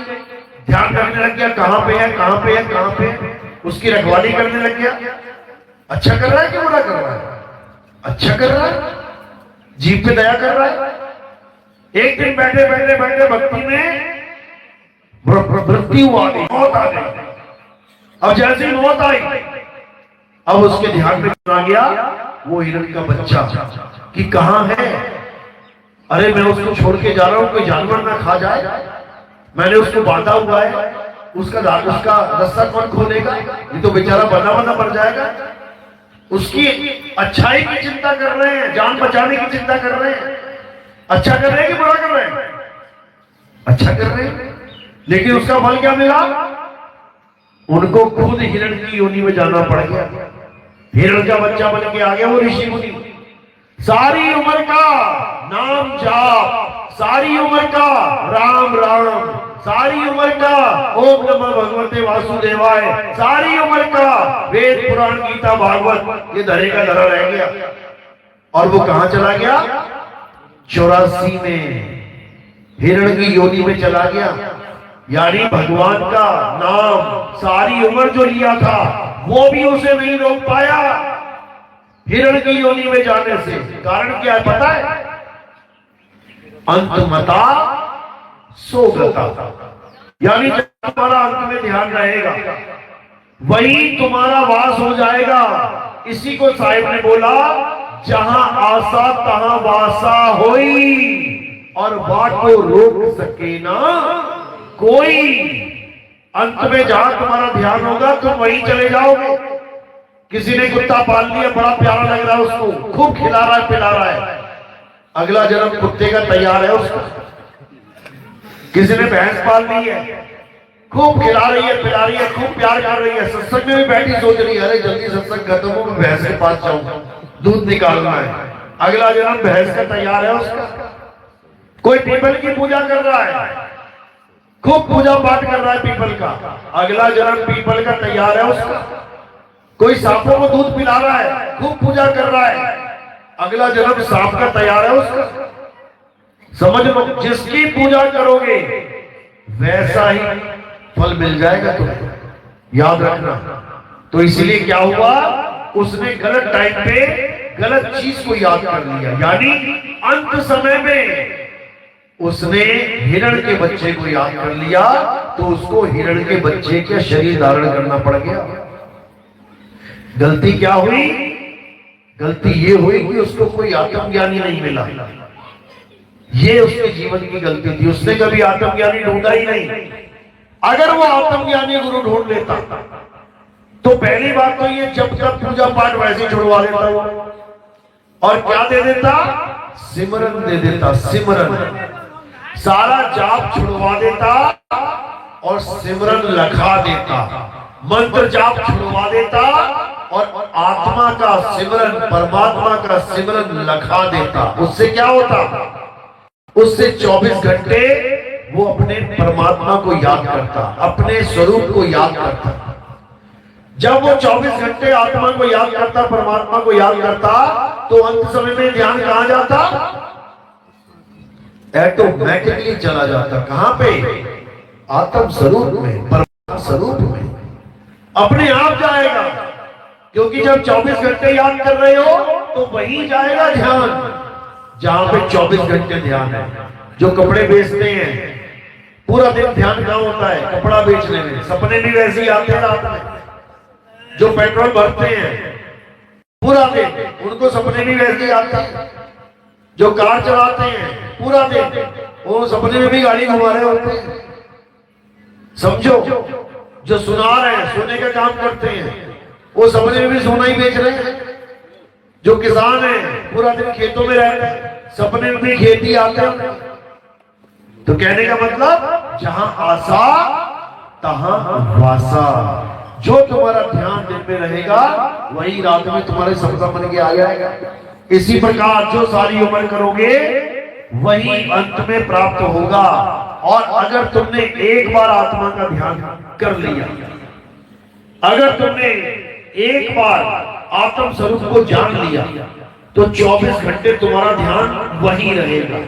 ध्यान करने लग गया, कहां पे है, कहां पे है, कहां पे है, उसकी रखवाली करने लग गया। अच्छा कर रहा है कि बुरा कर रहा है? अच्छा कर रहा है, जीव पे दया कर रहा है। एक दिन बैठे बैठे बैठे भक्ति में मृत्यु आ गई, मौत आ गई। अब जैसे ही मौत आई, अब उसके ध्यान में आ गया वो हिरण का बच्चा कि कहां है। अरे मैं उसको छोड़ के जा रहा हूं, कोई जानवर ना खा जाए, मैंने उसको बांधा हुआ है, उसका रास्ता कौन खोलेगा? ये तो बेचारा बना बना मर जाएगा। उसकी अच्छाई की चिंता कर रहे हैं, जान बचाने की चिंता कर रहे हैं। अच्छा कर रहे हैं कि बुरा कर रहे हैं? अच्छा कर रहे हैं। लेकिन उसका फल क्या मिला? उनको खुद हिरण की योनि में जाना पड़ गया। हिरण का बच्चा बन के आ गया वो ऋषि मुनि। सारी उम्र का नाम जाप, सारी उम्र का राम राम, सारी उम्र का ओम नमः भगवते वासुदेवाय, सारी उम्र का वेद पुराण गीता भागवत, ये धरे का धरा रह गया। और वो कहां चला गया? 84 में हिरण की योनि में चला गया। यानी भगवान का नाम सारी उम्र जो लिया था वो भी उसे नहीं रोक पाया हिरण की योनि में जाने से। कारण क्या है पता है? अंतमता सोगता, यानी जब तुम्हारा अंत में ध्यान रहेगा वही तुम्हारा वास हो जाएगा। इसी को साहिब ने बोला, जहां आशा तहां वासा होई, और बात को रोक सके ना कोई। अंत में जहां तुम्हारा ध्यान होगा तुम वहीं चले जाओगे। किसी ने कुत्ता पाल लिया, बड़ा प्यारा लग रहा है उसको, खूब खिला रहा है पिला रहा है, अगला जन्म कुत्ते का तैयार है उसको। किसी ने भैंस पाल ली है, खूब खिला रही है पिला रही है, खूब प्यार कर रही है, सत्संग में भी बैठी सोच रही है अरे जल्दी सत्संग खत्म हो, मैं भैंस के पास जाऊं, दूध निकालना है। अगला जन्म भैंस का तैयार है उसका। कोई पीपल की पूजा कर रहा है, खूब पूजा पाठ कर रहा है पीपल का, अगला जन्म पीपल का तैयार है उसका। कोई सांपों को दूध पिला रहा है, खूब पूजा कर रहा है, अगला जन्म सांप का तैयार है उसका। समझ लो, जिसकी पूजा करोगे वैसा ही फल मिल जाएगा तुमको, याद रखना। तो इसलिए क्या हुआ, उसने गलत टाइम पे गलत चीज को याद कर लिया। यानी अंत समय में उसने हिरण के बच्चे को याद कर लिया तो उसको हिरण के बच्चे का शरीर धारण करना पड़ गया। गलती क्या हुई? गलती ये हुई कि उसको कोई आत्मज्ञानी नहीं मिला। ये उसके जीवन की गलती थी। उसने कभी आत्मज्ञानी ढूंढा ही नहीं। अगर वो आत्मज्ञानी गुरु ढूंढ लेता तो पहली बात तो ये जब तक पूजा पाठ वैसे छुड़वा देता वो, और क्या दे देता? सिमरन दे देता। सिमरन, सारा जाप छुड़वा देता और सिमरन लखा देता। मंत्र जाप छुड़वा देता और आत्मा का सिमरन, परमात्मा का सिमरन लखा देता। उससे क्या होता? उससे 24 घंटे वो अपने परमात्मा को याद करता, अपने स्वरूप को याद करता। जब वो 24 घंटे आत्मा को याद करता, परमात्मा को याद करता, तो अंत समय में ध्यान कहां जाता? ऑटोमेटिकली चला जाता। कहां पे? आत्म स्वरूप में, परमात्मा स्वरूप में अपने आप जाएगा। क्योंकि जब 24 घंटे याद कर रहे हो तो वहीं जाएगा ध्यान जहां पे 24 घंटे ध्यान है। जो कपड़े बेचते हैं पूरा दिन ध्यान कहां होता है? कपड़ा बेचने में। सपने भी वैसे ही आते हैं रात में। जो पेट्रोल भरते हैं पूरा दिन, उनको सपने भी वैसे ही आते हैं। जो कार चलाते हैं पूरा दिन, वो सपने में भी गाड़ी घुमा रहे होते हैं। समझो, जो सुनार है, सोने का काम करते हैं, वो सपने में भी सोना ही बेच रहे हैं। जो किसान है पूरा दिन खेतों में रहते हैं, सपने में भी खेती आते हैं। तो कहने का मतलब, जहां आशा तहां वासा। जो तुम्हारा ध्यान दिन में रहेगा वही रात में तुम्हारे सपना बन के आ जाएगा। इसी प्रकार जो सारी उम्र करोगे वही अंत में प्राप्त होगा। और अगर तुमने एक बार आत्मा का ध्यान कर लिया, अगर तुमने एक बार आत्म स्वरूप को जान लिया, तो 24 घंटे तुम्हारा ध्यान वही रहेगा।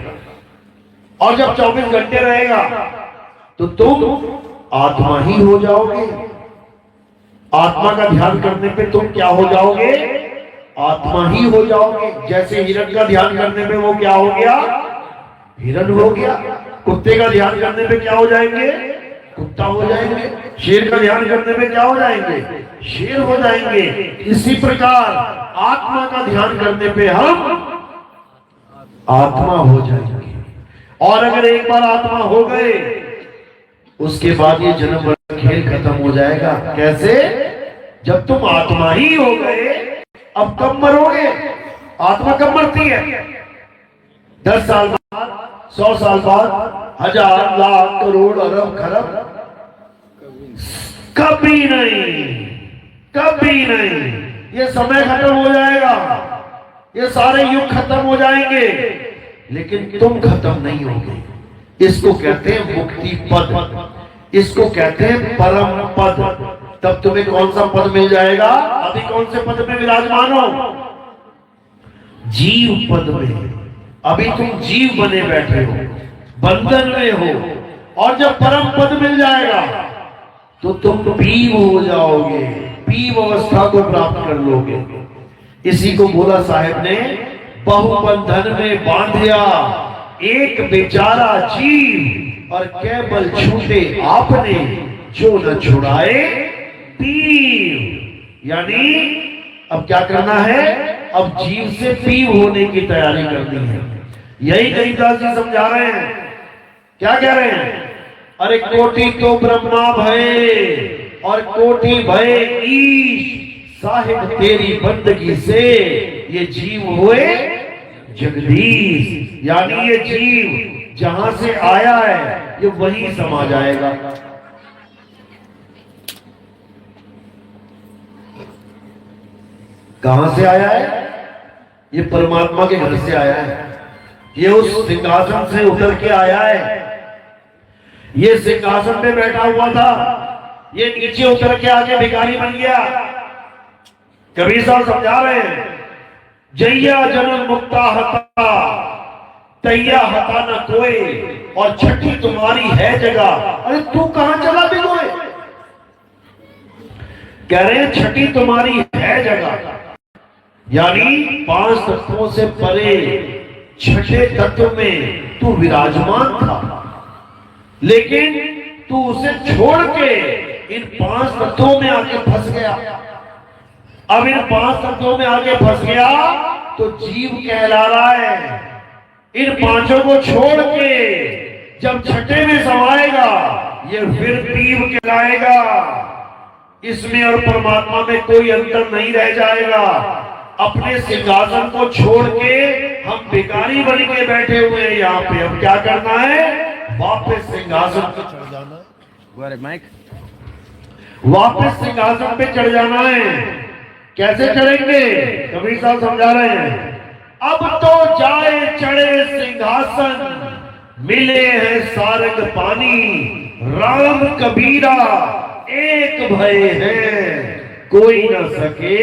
और जब 24 घंटे रहेगा तो तुम आत्मा ही हो जाओगे। आत्मा का ध्यान करने पे तुम क्या हो जाओगे? आत्मा ही हो जाओगे। जैसे हिरण का ध्यान करने पे वो क्या हो गया? हिरण हो गया। कुत्ते का ध्यान करने पे क्या हो जाएंगे? कुत्ता हो जाएंगे। शेर का ध्यान करने पे क्या हो जाएंगे? शेर हो जाएंगे। इसी प्रकार आत्मा का ध्यान करने पे हम आत्मा हो जाएंगे। और अगर एक बार आत्मा हो गए, उसके बाद ये जन्म मरण खेल खत्म हो जाएगा। कैसे? जब तुम आत्मा ही हो गए, अब कब मरोगे? आत्मा कब मरती है? 10 साल बाद, 100 साल बाद, 1000, लाख, करोड़, अरब, खरब? कभी नहीं, कभी नहीं। ये समय खत्म हो जाएगा, ये सारे युग खत्म हो जाएंगे, लेकिन तुम खत्म नहीं होगे। इसको कहते हैं मुक्ति पद, इसको कहते हैं परम पद। तब तुम्हें कौन सा पद मिल जाएगा? अभी कौन से पद में विराजमान हो? जीव पद में। अभी तुम जीव बने बैठे हो, बंधन में हो। और जब परम पद मिल जाएगा तो तुम पीव हो जाओगे, पीव अवस्था को प्राप्त कर लोगे। इसी को बोला साहेब ने, बहुबंधन में बांधिया एक बेचारा जीव, और केवल छूटे आपने जो न छुड़ाए पीव। यानी अब क्या करना है? अब जीव से पीव होने की तैयारी करनी है। यही गरीबदास जी समझा रहे हैं। क्या कह रहे हैं? अरे कोटि तो ब्रह्मा भय और कोटि भय ईश, साहिब तेरी बंदगी से ये जीव हुए जगदीश। यानी ये जीव जहां से आया है ये वहीं समा जाएगा। कहां से आया है? ये परमात्मा के घर से आया है। ये उस सिंहासन से उतर के आया है। ये सिंहासन पे बैठा हुआ था, ये नीचे उतर के आके भिखारी बन गया। कबीर साहब समझा रहे हैं, जैया जन्म मुक्ता हता तैया हता न कोई, और छठी तुम्हारी है जगह। अरे तू कहां चला बिगोए? कह रहे हैं छठी तुम्हारी है जगह, यानी 5 तत्वों से परे छठे तत्व में तू विराजमान था, लेकिन तू उसे छोड़ के इन 5 तत्वों में आके फंस गया। अब इन 5 तत्वों में आके फंस गया तो जीव कहला रहा है। इन 5 को छोड़ के जब छठे में समाएगा ये फिर पीव कहलाएगा। इसमें और परमात्मा में कोई अंतर नहीं रह जाएगा। अपने सिंहासन को छोड़ के हम भिखारी बन के बैठे हुए हैं यहाँ पे। अब क्या करना है? वापस सिंहासन पे चढ़ जाना। वापस सिंहासन पे चढ़ जाना है। कैसे चढ़ेंगे? कबीर साहब समझा रहे हैं। अब तो जाए चढ़े सिंहासन, मिले हैं सारंग पानी, राम कबीरा एक भय है, कोई न सके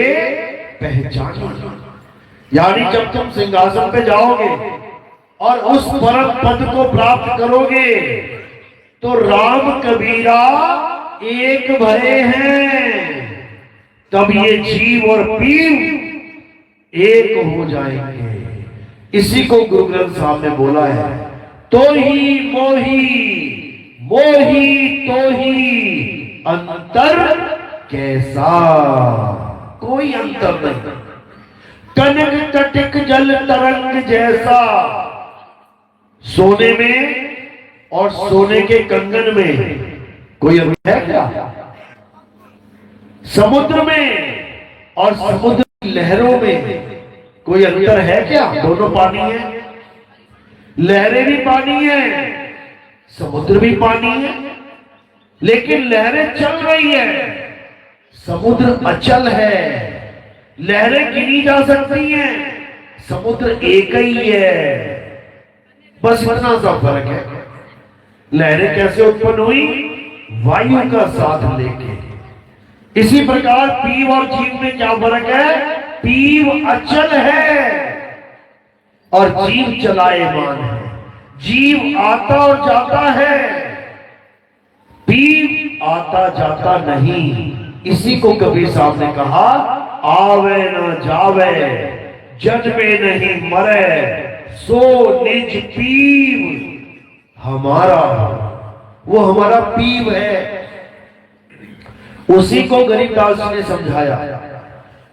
पहचाना। यानी जब तुम सिंहासन पे जाओगे और उस परम पद को प्राप्त करोगे तो राम कबीरा एक भय हैं, तब ये जीव और पीव एक हो जाएंगे। इसी को गुरु ग्रंथ साहब ने बोला है, तो ही मोही, मोही तो ही अंतर कैसा, कोई अंतर नहीं। कनक कटिक जल तरंग जैसा, सोने में और सोने के कंगन में कोई अंतर है क्या? समुद्र में और समुद्र की लहरों में कोई अंतर है क्या? दोनों पानी है, लहरें भी पानी है, समुद्र भी पानी है, लेकिन लहरें चल रही है, समुद्र अचल है। लहरें गिनी जा सकती हैं, समुद्र एक ही है। बस इतना सा फर्क है। लहरें कैसे उत्पन्न हुई? वायु का साथ लेके। इसी प्रकार पीव और जीव में क्या फर्क है? पीव अचल है और जीव चलायमान है। जीव आता और जाता है, पीव आता जाता नहीं। इसी को कबीर साहब ने कहा, आवे न जावे जन्मे नहीं मरे, सो निज पीव हमारा। वो हमारा पीव है। उसी को गरीबदास ने समझाया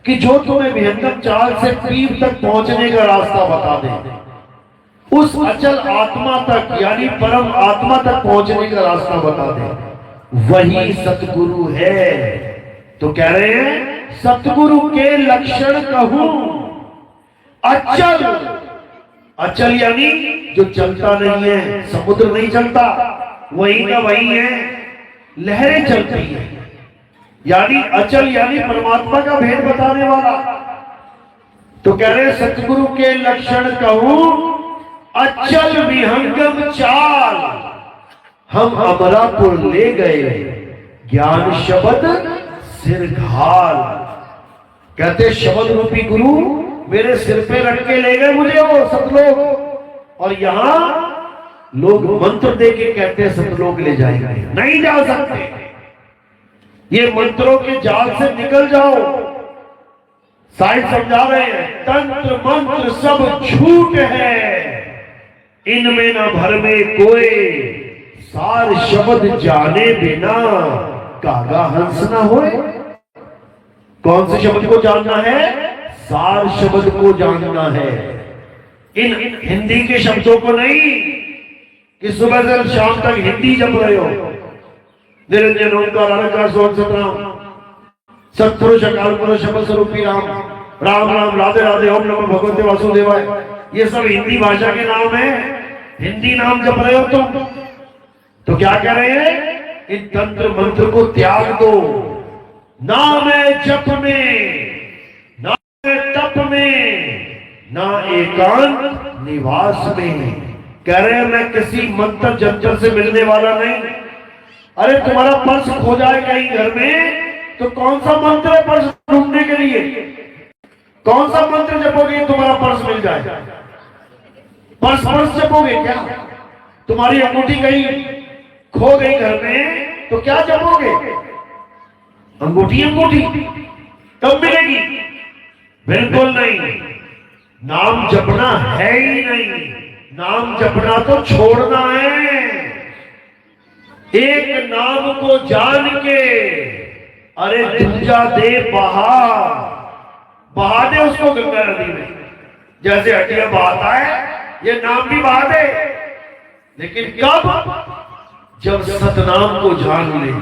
कि जो तुम्हें विहंगम चाल से पीव तक पहुंचने का रास्ता बता दे, उस अचल आत्मा तक यानी परम आत्मा तक पहुंचने का रास्ता बता दे, वही सतगुरु है। तो कह रहे हैं सतगुरु के लक्षण कहूं अचल। अचल यानी जो चलता नहीं है, समुद्र नहीं चलता, वही का वही है। लहरें चलती हैं, यानी अचल यानी परमात्मा का भेद बताने वाला। तो कह रहे सतगुरु के लक्षण कहूं अचल विहंगम चाल, हम अमरापुर ले गए ज्ञान शब्द सिर घाल। कहते शब्द रूपी गुरु मेरे सिर पे रख के ले गए मुझे वो सतलोक, और यहां लोग मंत्र दे के कहते हैं सतलोक ले जाएंगे। नहीं जा सकते, ये मंत्रों के जाल से निकल जाओ। साइंस समझा रहे हैं तंत्र मंत्र सब झूठ है, इनमें न भर में कोई, सार शब्द जाने बिना कागा हंस ना होए। कौन से शब्द को जानना है? सार शब्द को जानना है। इन हिंदी के शब्दों को नहीं कि सुबह से शाम तक हिंदी जप रहे हो। निरंजन ओंकार अनंकार सोहम सतराम, सत्पुरुष अकाल पुरुष शब्द स्वरूपी राम, राम राम राधे राधे ओम नमो भगवते वासुदेवाय, ये सब हिंदी भाषा के नाम है। हिंदी नाम जप रहे हो तुम। तो क्या कह रहे हैं? इन तंत्र मंत्र को त्याग दो। नाम है जप में, ना तप में, ना एकांत निवास में। कह रहे हैं मैं किसी मंत्र जंतर से मिलने वाला नहीं। अरे तुम्हारा पर्स खो जाए कहीं घर में तो कौन सा मंत्र है पर्स ढूंढने के लिए? कौन सा मंत्र जपोगे तुम्हारा पर्स मिल जाए? पर्स जपोगे क्या? तुम्हारी अंगूठी कहीं खो गई घर में तो क्या जपोगे? अंगूठी अंगूठी कब मिलेगी? बिल्कुल नहीं। नाम जपना है ही नहीं, नाम जपना तो छोड़ना है। एक नाम को जान के अरे दूजा दे बहा, बहा दे उसको गंगा नदी में, जैसे हटिया बहाता है ये नाम भी बहा दे। लेकिन कब? जब सतनाम को जान ले।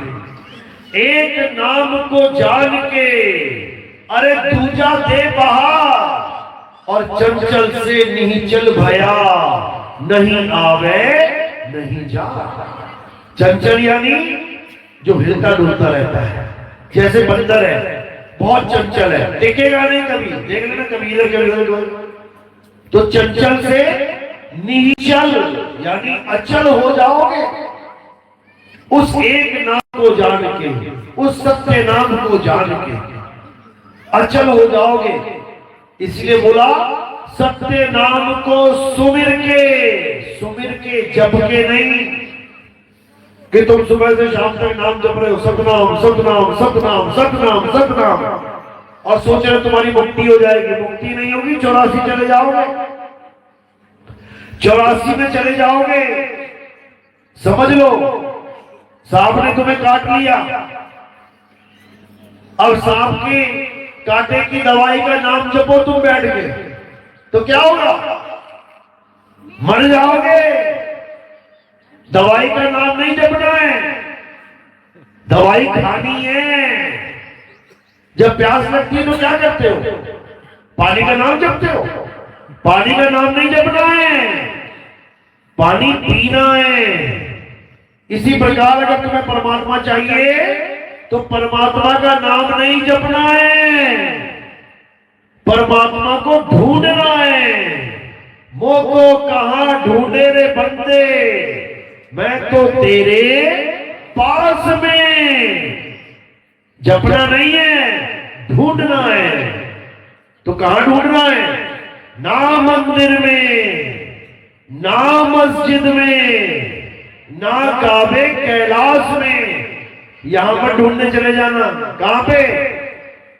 एक नाम को जान के अरे दूजा दे बहा, और चंचल से नहीं चल भया, नहीं आवे नहीं जा। चंचल यानी जो हिलता डुलता रहता है, जैसे बंदर है, बहुत चंचल है, टिकेगा नहीं कभी, देख लेना कभी इधर कभी उधर। तो चंचल से निश्चल यानी अचल हो जाओगे। उस एक नाम को जान के, उस सत्य नाम को जान के अचल हो जाओगे। इसलिए बोला सत्य नाम को सुमिर के जप के नहीं कि तुम सुबह से शाम तक नाम जप रहे हो, सतनाम सतनाम सतनाम सतनाम सतनाम, और सोच रहे तुम्हारी मुक्ति हो जाएगी। मुक्ति नहीं होगी, 84 चले जाओगे, 84 में चले जाओगे। समझ लो, सांप ने तुम्हें काट लिया, अब सांप के कांटे की दवाई का नाम जपो तुम बैठ के, तो क्या होगा? मर जाओगे। दवाई का नाम नहीं जपना है, दवाई खानी है। जब प्यास लगती है तो क्या करते हो? पानी का नाम जपते हो। पानी का नाम नहीं जपना है, पानी पीना है। इसी प्रकार अगर तुम्हें परमात्मा चाहिए तो परमात्मा का नाम नहीं जपना है, परमात्मा को ढूंढना है। मोको कहां ढूंढे रे बंदे, मैं तो तेरे पास में। जपना नहीं है, ढूंढना है। तो कहां ढूंढना है? ना मंदिर में, ना मस्जिद में, ना काबे कैलाश में। यहां पर ढूंढने चले जाना, कहां पे?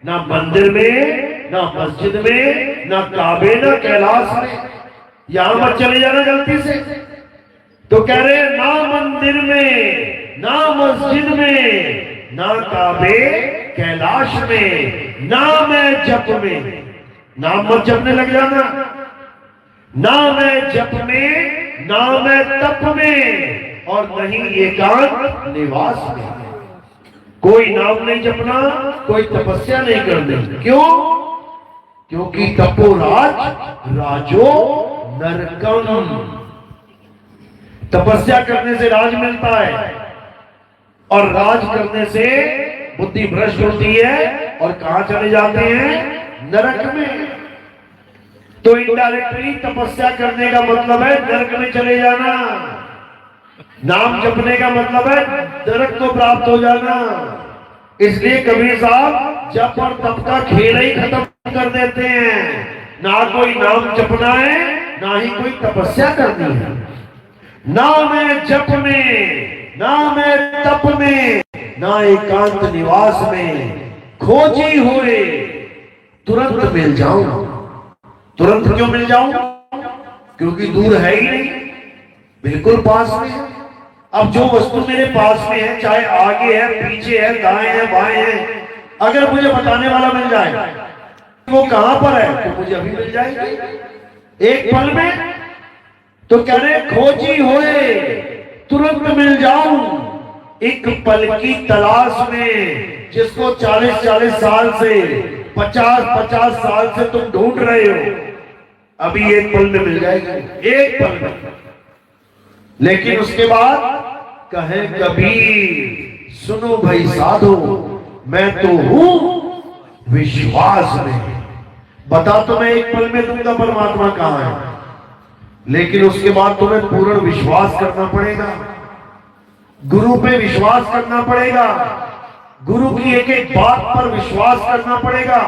ना मंदिर में, ना मस्जिद में, ना काबे, ना कैलाश में। यहां पर चले जाना जल्दी से। तो कह रहे ना मंदिर में, ना मस्जिद में, ना काबे कैलाश में, ना मैं जप में। नाम मत जपने लग जाना। ना मैं जप में, ना मैं तप में, और नहीं एकांत निवास में। कोई नाम नहीं जपना, कोई तपस्या नहीं करनी। क्यों? क्योंकि तपोराज राजो नरकम। तपस्या करने से राज मिलता है, और राज करने से बुद्धि भ्रष्ट होती है, और कहां चले जाते हैं? नरक में। तो इनडायरेक्टली तपस्या करने का मतलब है नरक में चले जाना। नाम जपने का मतलब है नरक को प्राप्त हो जाना। इसलिए कबीर साहब जप और तप का खेल ही खत्म कर देते हैं। ना कोई नाम जपना है, ना ही कोई तपस्या करनी है। ना मैं जप में, ना मैं तप में, ना एकांत निवास में, खोजी हुए तुरंत मिल जाऊं। तुरंत क्यों मिल जाऊं? क्योंकि दूर है ही नहीं, बिल्कुल पास में है। अब जो वस्तु मेरे पास में है, चाहे आगे है, पीछे है, दाएं है, बाएं है, अगर मुझे बताने वाला मिल जाए वो कहां पर है, तो मुझे अभी मिल जाएगी एक पल में। तो कह रहे खोजी होए तुरंत मिल जाऊं, एक पल की तलाश में। जिसको 40-40 साल से, 50-50 साल से तुम ढूंढ रहे हो, अभी एक पल में मिल जाएगी, एक पल में। लेकिन उसके बाद कहे कबीर सुनो भाई साधो, मैं तो हूं विश्वास में। बता तो मैं एक पल में दूंगा परमात्मा कहां है, लेकिन उसके बाद तुम्हें पूर्ण विश्वास करना पड़ेगा। गुरु पे विश्वास करना पड़ेगा, गुरु की एक एक बात पर विश्वास करना पड़ेगा,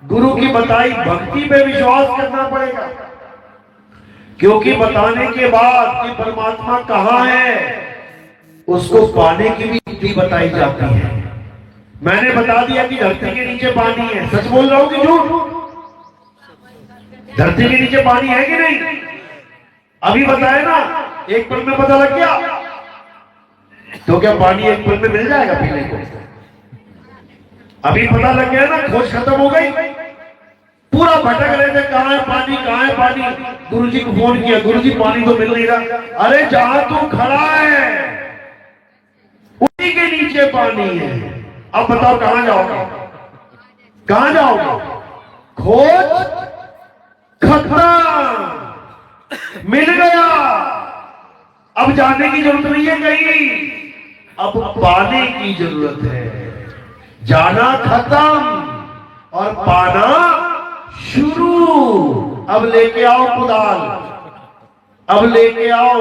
गुरु की बताई भक्ति पे विश्वास करना पड़ेगा। क्योंकि बताने के बाद कि परमात्मा कहां है, उसको पाने की भी विधि बताई जाती है। मैंने बता दिया कि धरती के नीचे पानी है, सच बोल रहा हूं कि झूठ? धरती के नीचे पानी है कि नहीं? अभी बताया ना, एक पल में पता लग गया। तो क्या पानी एक पल में मिल जाएगा पीने को? अभी पता लग गया ना, खोज खत्म हो गई। पूरा भटक रहे थे, कहां है पानी, कहां है पानी। गुरुजी को फोन किया, गुरुजी पानी तो मिल नहीं रहा। अरे जहां तू खड़ा है उसी के नीचे पानी है। अब बताओ कहां जाओगे, कहां जाओगे? खोज खत्म, मिल गया। अब जाने की जरूरत नहीं है कहीं, अब पाने की जरूरत है। जाना खत्म और पाना शुरू। अब लेके आओ कुदाल, अब लेके आओ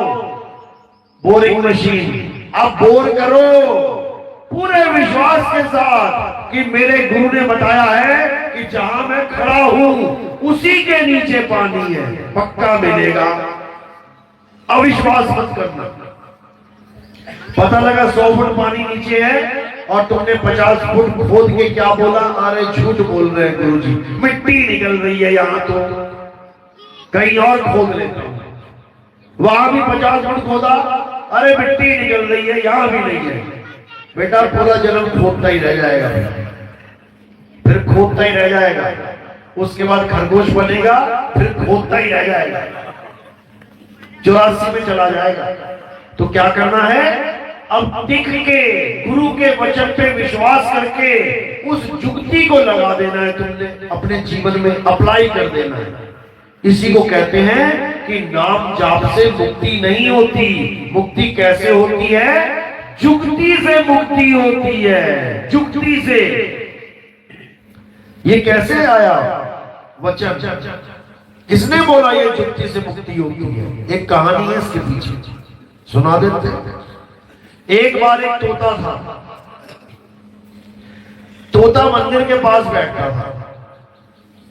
बोरिंग मशीन, अब बोर करो पूरे विश्वास के साथ कि मेरे गुरु ने बताया है कि जहां मैं खड़ा हूं उसी के नीचे पानी है, पक्का मिलेगा। अविश्वास मत करना। पता लगा 100 फुट पानी नीचे है और तुमने 50 फुट खोद के क्या बोला? अरे झूठ बोल रहे हैं गुरुजी, मिट्टी निकल रही है यहां, तो कहीं और खोद लेते हैं। वहां भी 50 फुट खोदा, अरे मिट्टी निकल रही है, यहां भी नहीं है। बेटा पूरा जन्म खोदता ही रह जाएगा, फिर खोदता ही रह जाएगा। उसके बाद खरगोश बनेगा, फिर खोदता ही रह जाएगा, 84 में चला जाएगा। तो क्या करना है? अब टिक के गुरु के वचन पे विश्वास करके उस जुक्ति को लगा देना है, तुमने अपने जीवन में अप्लाई कर देना है। इसी को कहते हैं कि नाम जाप से मुक्ति नहीं होती। मुक्ति कैसे होती है? जुक्ति से मुक्ति होती है, जुक्ति से। ये कैसे आया वचन? किसने बोला ये जुक्ति से मुक्ति होती है? एक कहानी है इसके पीछे, सुना देते हैं। एक बार एक तोता था। तोता मंदिर के पास बैठता था।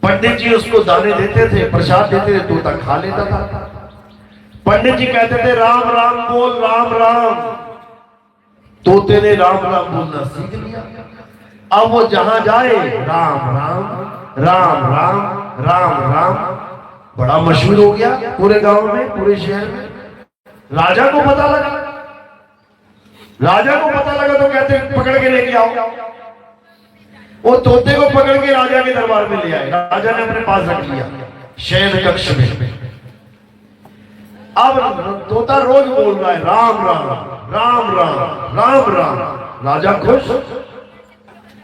पंडित जी उसको दाने देते थे, प्रसाद देते थे, तोता खा लेता था। पंडित जी कहते थे राम राम बोल, राम राम। तोते ने राम राम बोलना सीख लिया। अब वो जहां जाए राम राम राम राम राम राम, बड़ा मशहूर हो गया पूरे गांव में, पूरे शहर में। राजा को पता लगा, राजा को पता लगा तो कहते पकड़ के लेके आओ। वो तोते को पकड़ के राजा के दरबार में ले आए। राजा ने अपने पास रख लिया शयन कक्ष में। अब तोता रोज बोल रहा है राम राम राम राम राम राम। राजा खुश।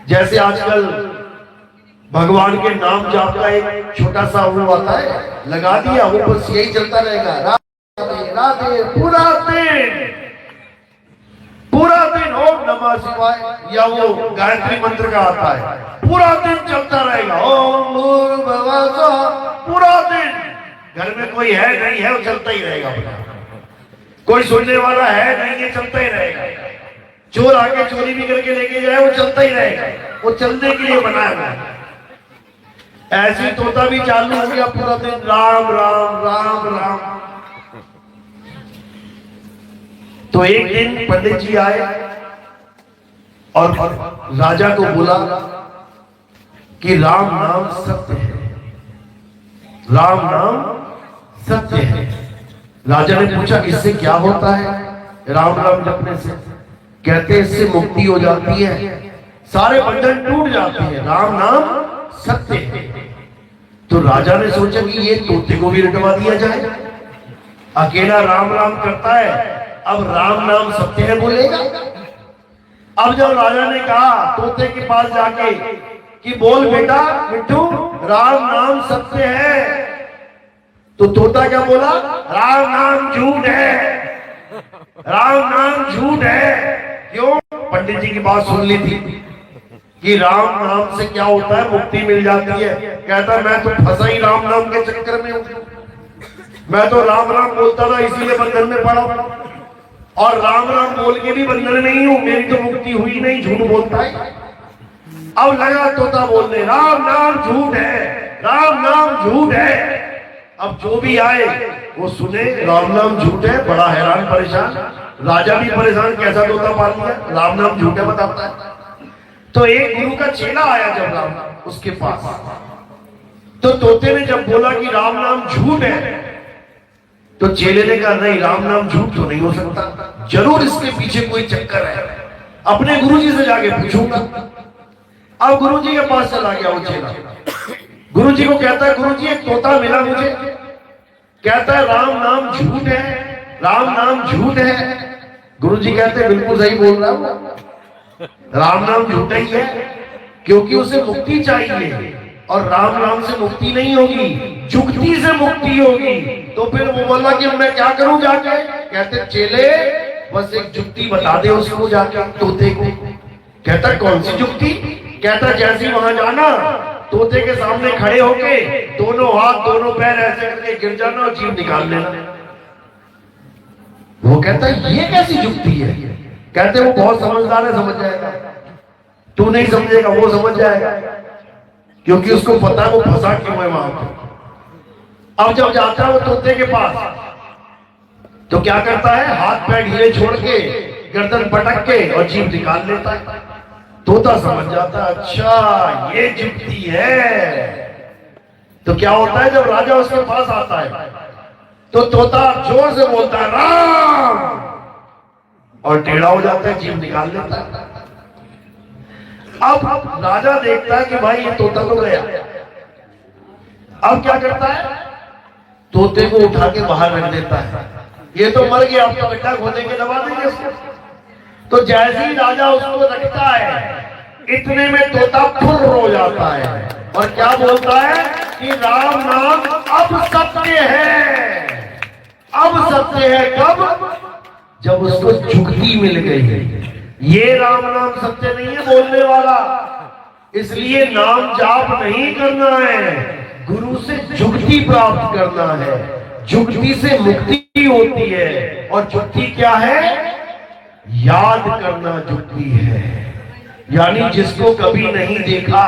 जैसे आजकल भगवान के नाम जाप का एक छोटा सा वो आता है, लगा दिया, वो बस यही चलता रहेगा राधे राधे पूरा दिन ओम नमः शिवाय, या वो गायत्री मंत्र का आता है, पूरा दिन चलता रहेगा ओम भूर्भुवः स्वः, पूरा दिन। घर में कोई है नहीं है, वो चलता ही रहेगा। कोई सुनने वाला है नहीं है, चलता ही रहेगा। चोर आके चोरी भी करके लेके जाए, वो चलता ही रहेगा, वो चलने के लिए बनाया हुआ है। ऐसी तोता भी चालू हो गया, पूरा दिन राम राम राम राम। तो एक दिन पंडित जी आए और राजा को बोला कि राम नाम सत्य है, राम नाम सत्य है। राजा ने पूछा इससे क्या होता है राम नाम जपने से? कहते इससे मुक्ति हो जाती है, सारे बंधन टूट जाते हैं, राम नाम सत्य है। तो राजा ने सोचा कि ये तोते को भी रटवा दिया जाए। अकेला राम राम करता है, अब राम नाम सत्य है बोलेगा। अब जब राजा ने कहा तोते के पास जाके कि बोल बेटा मिट्टू, राम नाम सत्य है, तो तोता क्या बोला? राम नाम झूठ है, राम नाम झूठ है। क्यों? पंडित जी की बात सुन ली थी कि राम नाम से क्या होता है, मुक्ति मिल जाती है। कहता मैं तो फंसा ही राम नाम के चक्कर में हूं, मैं तो राम राम बोलता था इसीलिए बंधन में पड़ा, और राम राम बोल के भी बंधन में ही हूं, मेरी तो मुक्ति हुई नहीं, झूठ बोलता है। अब लगा तोता बोलने राम नाम झूठ है, राम नाम झूठ है। अब जो भी आए वो सुने राम नाम झूठ है, बड़ा हैरान परेशान। राजा भी परेशान, कैसा तोता पाल लिया, राम नाम झूठ है बताता है। तो एक गुरु का चेला आया जब राम उसके पास, तो तोते ने जब बोला कि राम नाम झूठ है, तो चेले ने कहा नहीं, राम नाम झूठ तो नहीं हो सकता, जरूर इसके पीछे कोई चक्कर है, अपने गुरुजी से जाके पूछूंगा। अब गुरुजी के पास चला गया वो चेला, गुरुजी को कहता है गुरुजी एक तोता मिला मुझे, कहता है राम नाम झूठ है, राम नाम झूठ है। गुरुजी कहते हैं बिल्कुल सही बोल रहा हूं, राम नाम झूठा ही है, क्योंकि उसे मुक्ति चाहिए और राम नाम से मुक्ति नहीं होगी, जुक्ति से मुक्ति होगी। तो फिर वो बोला कि मैं क्या करूं जाके, कहते चेले बस एक जुक्ति बता दे उसको जाके, तोते को। कहता कौन सी जुक्ति, कहता जैसे वहां जाना, तोते के सामने खड़े होके दोनों हाथ दोनों पैर ऐसे करके गिर जाना और जीभ निकाल लेना। वो कहता ये कैसी जुक्ति है, कहते वो बहुत समझदार है, समझ जाएगा, तू नहीं समझेगा वो समझ जाएगा, क्योंकि उसको पता है वो फंसा क्यों है वहां पर। अब जब जाता है वो तोते के पास, तो क्या करता है, हाथ पैर ढीले छोड़ के गर्दन पटक के और जीभ निकाल लेता है। तोता समझ जाता है अच्छा ये जुक्ति है। तो क्या होता है, जब राजा उसके पास आता है तो तोता जोर से बोलता है राम, और टेढ़ा हो जाता है, जीभ निकाल लेता है। अब राजा देखता है कि भाई ये तोता तो गया, अब क्या करता है, तोते को उठा के बाहर रख देता है, ये तो मर गया, अब तो गड्ढा खोदे के दबा देंगे उसको। तो जैसे ही राजा उसको रखता है, इतने में तोता फुर्र हो जाता है और क्या बोलता है कि राम नाम अब सत्य है। अब सत्य है कब, जब उसको जुक्ति मिल गई है। ये राम नाम सत्य नहीं है बोलने वाला, इसलिए नाम जाप नहीं करना है, गुरु से जुक्ति प्राप्त करना है। जुक्ति से मुक्ति होती है, और जुक्ति क्या है, याद करना जुक्ति है। यानी जिसको कभी नहीं देखा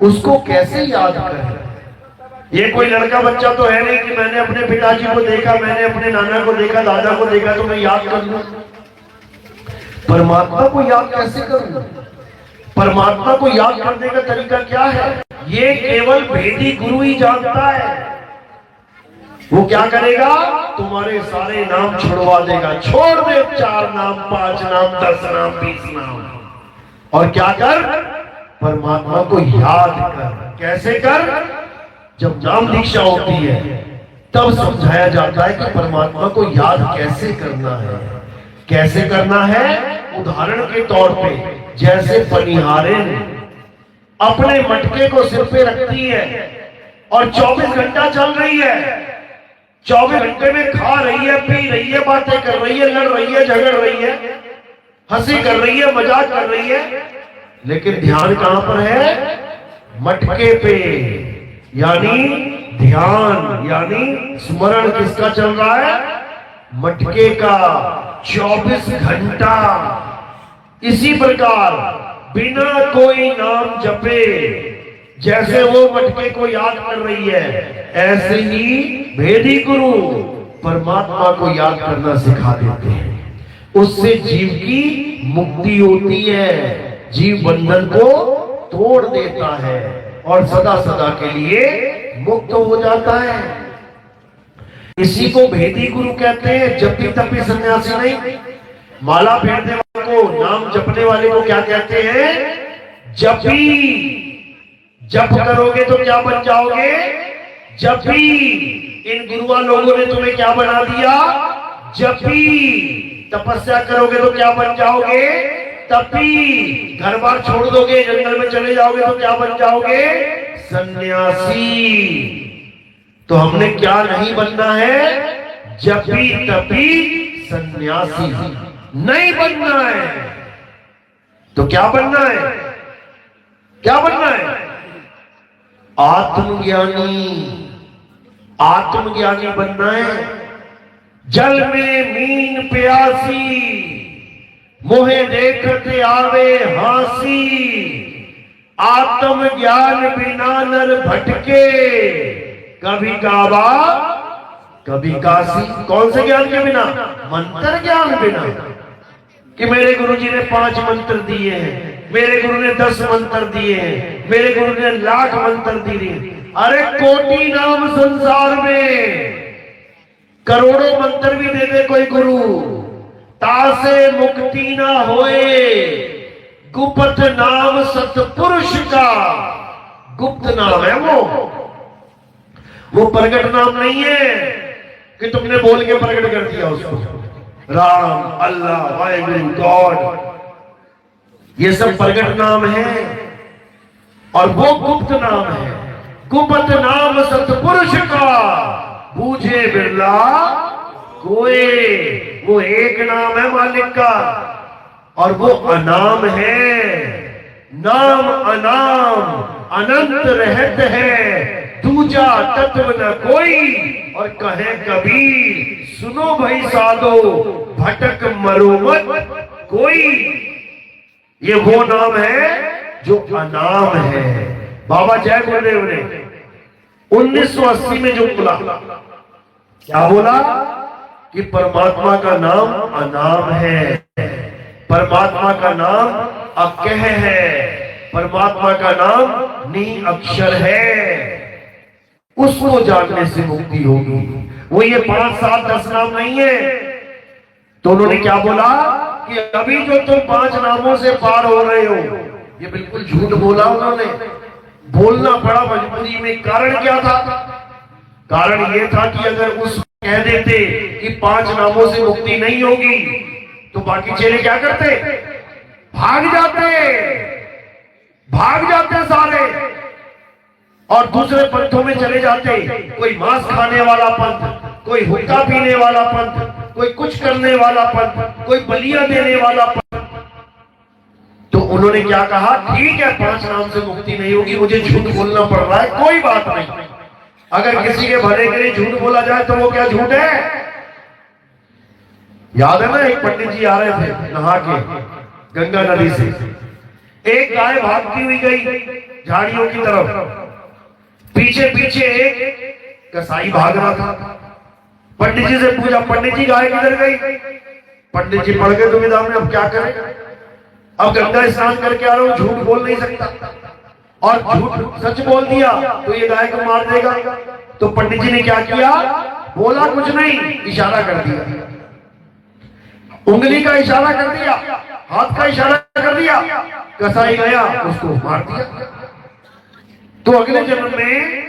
उसको कैसे याद करें। ये कोई लड़का बच्चा तो है नहीं कि मैंने अपने पिताजी को देखा, मैंने अपने नाना को देखा, दादा को देखा तो मैं याद कर लूं। परमात्मा को याद कैसे करूं, परमात्मा को याद करने का तरीका क्या है, ये केवल भेदी गुरु ही जानता है। वो क्या करेगा, तुम्हारे सारे नाम छुड़वा देगा, छोड़ दे 4 नाम 5 नाम 10 नाम 20 नाम, और क्या कर, परमात्मा को याद कर। कैसे कर, जब नाम दीक्षा होती है तब समझाया जाता है कि परमात्मा को याद कैसे करना है। कैसे करना है, उदाहरण के तौर पे जैसे पनिहारे अपने मटके को सिर पे रखती है और 24 घंटा चल रही है, 24 घंटे में खा रही है, पी रही है, बातें कर रही है, लड़ रही है, झगड़ रही है, हंसी कर रही है, मजाक कर रही है, लेकिन ध्यान कहां पर है, मटके पे। यानी ध्यान यानी स्मरण किसका चल रहा है, मटके का 24 घंटा। इसी प्रकार बिना कोई नाम जपे जैसे वो मटके को याद कर रही है, ऐसे ही भेदी गुरु परमात्मा को याद करना सिखा देते हैं। उससे जीव की मुक्ति होती है, जीव बंधन को तोड़ देता है और सदा सदा के लिए मुक्त हो जाता है। इसी को भेदी गुरु कहते हैं, जपी तपी सन्यासी नहीं। माला फेरने वाले को, नाम जपने वाले को क्या कहते हैं, जपी। जप करोगे तो क्या बन जाओगे, जपी। इन गुरुआ लोगों ने तुम्हें क्या बना दिया, जपी। तपस्या करोगे तो क्या बन जाओगे, तपी। घर बार छोड़ दोगे, जंगल में चले जाओगे तो क्या बन जाओगे, सन्यासी। तो हमने क्या नहीं बनना है, जपी तपी सन्यासी नहीं बनना है। तो क्या बनना है, क्या बनना है, आत्मज्ञानी। आत्मज्ञानी बनना है। जल में मीन प्यासी, मोहे देखते आवे हासी। आत्मज्ञान बिना नर भटके, कभी काबा कभी काशी। कौन से ज्ञान के बिना, मंत्र ज्ञान बिना। कि मेरे गुरुजी ने 5 मंत्र दिए हैं, मेरे गुरु ने 10 मंत्र दिए हैं, मेरे गुरु ने लाख मंत्र दिए। अरे कोटि नाम संसार में, करोड़ों मंत्र भी दे दे कोई गुरु, तासे मुक्ति ना होए। गुप्त नाम सतपुरुष का, गुप्त नाम है वो प्रकट नाम नहीं है कि तुमने बोल के प्रकट कर दिया उसको। राम, अल्लाह, वाहिगुरु, गॉड, ये सब प्रकट नाम है और वो गुप्त नाम है। गुप्त नाम सतपुरुष का, बूझे बिरला कोई। वो एक नाम है मालिक का और वो अनाम है। नाम अनाम अनंत रहत है, दूजा तत्व न कोई। और कहे कबीर सुनो भाई साधो, भटक मरो मत कोई। ये वो नाम है जो अनाम है। बाबा जय गुरुदेव ने 1980 में जो बोला, क्या बोला कि परमात्मा का नाम अनाम है, परमात्मा का नाम अकह है, परमात्मा का नाम नी अक्षर है। उसको जानने से मुक्ति होगी। वो ये 5, 7, 10 नाम नहीं है। तो उन्होंने क्या बोला कि अभी जो तुम 5 नामों से पार हो रहे हो, ये बिल्कुल झूठ बोला उन्होंने। बोलना पड़ा मजबूरी में। कारण क्या था? कारण ये था कि अगर उस कह देते कि 5 नामों से मुक्ति नहीं होगी, तो बाकी चेले क्या करते? भाग जाते सारे और दूसरे पंथों में चले जाते। कोई मांस खाने वाला पंथ, कोई हुक्का पीने वाला पंथ, कोई कुछ करने वाला पंथ, कोई बलियां देने वाला पंथ। तो उन्होंने क्या कहा, ठीक है 5 नाम से मुक्ति नहीं होगी, मुझे झूठ बोलना पड़ रहा है, कोई बात नहीं। अगर किसी के भले के लिए झूठ बोला जाए तो वो क्या झूठ है? याद है ना, एक पंडित जी आ रहे थे नहा के गंगा नदी से। एक गाय भागती हुई गई झाड़ियों की तरफ, पीछे पीछे एक कसाई भाग रहा था। पंडित जी से पूछा, पंडित जी गाय किधर गई? पंडित जी पड़ गए दुविधा में, अब क्या करें? अब गंगा स्नान करके आ रहा हूं, झूठ बोल नहीं सकता, और झूठ सच बोल दिया तो ये गाय को मार देगा। तो पंडित जी ने क्या किया? बोला कुछ नहीं, इशारा कर दिया, उंगली का इशारा कर दिया, हाथ का इशारा कर दिया। कसाई गया, उसको मार दिया। तो अगले जन्म में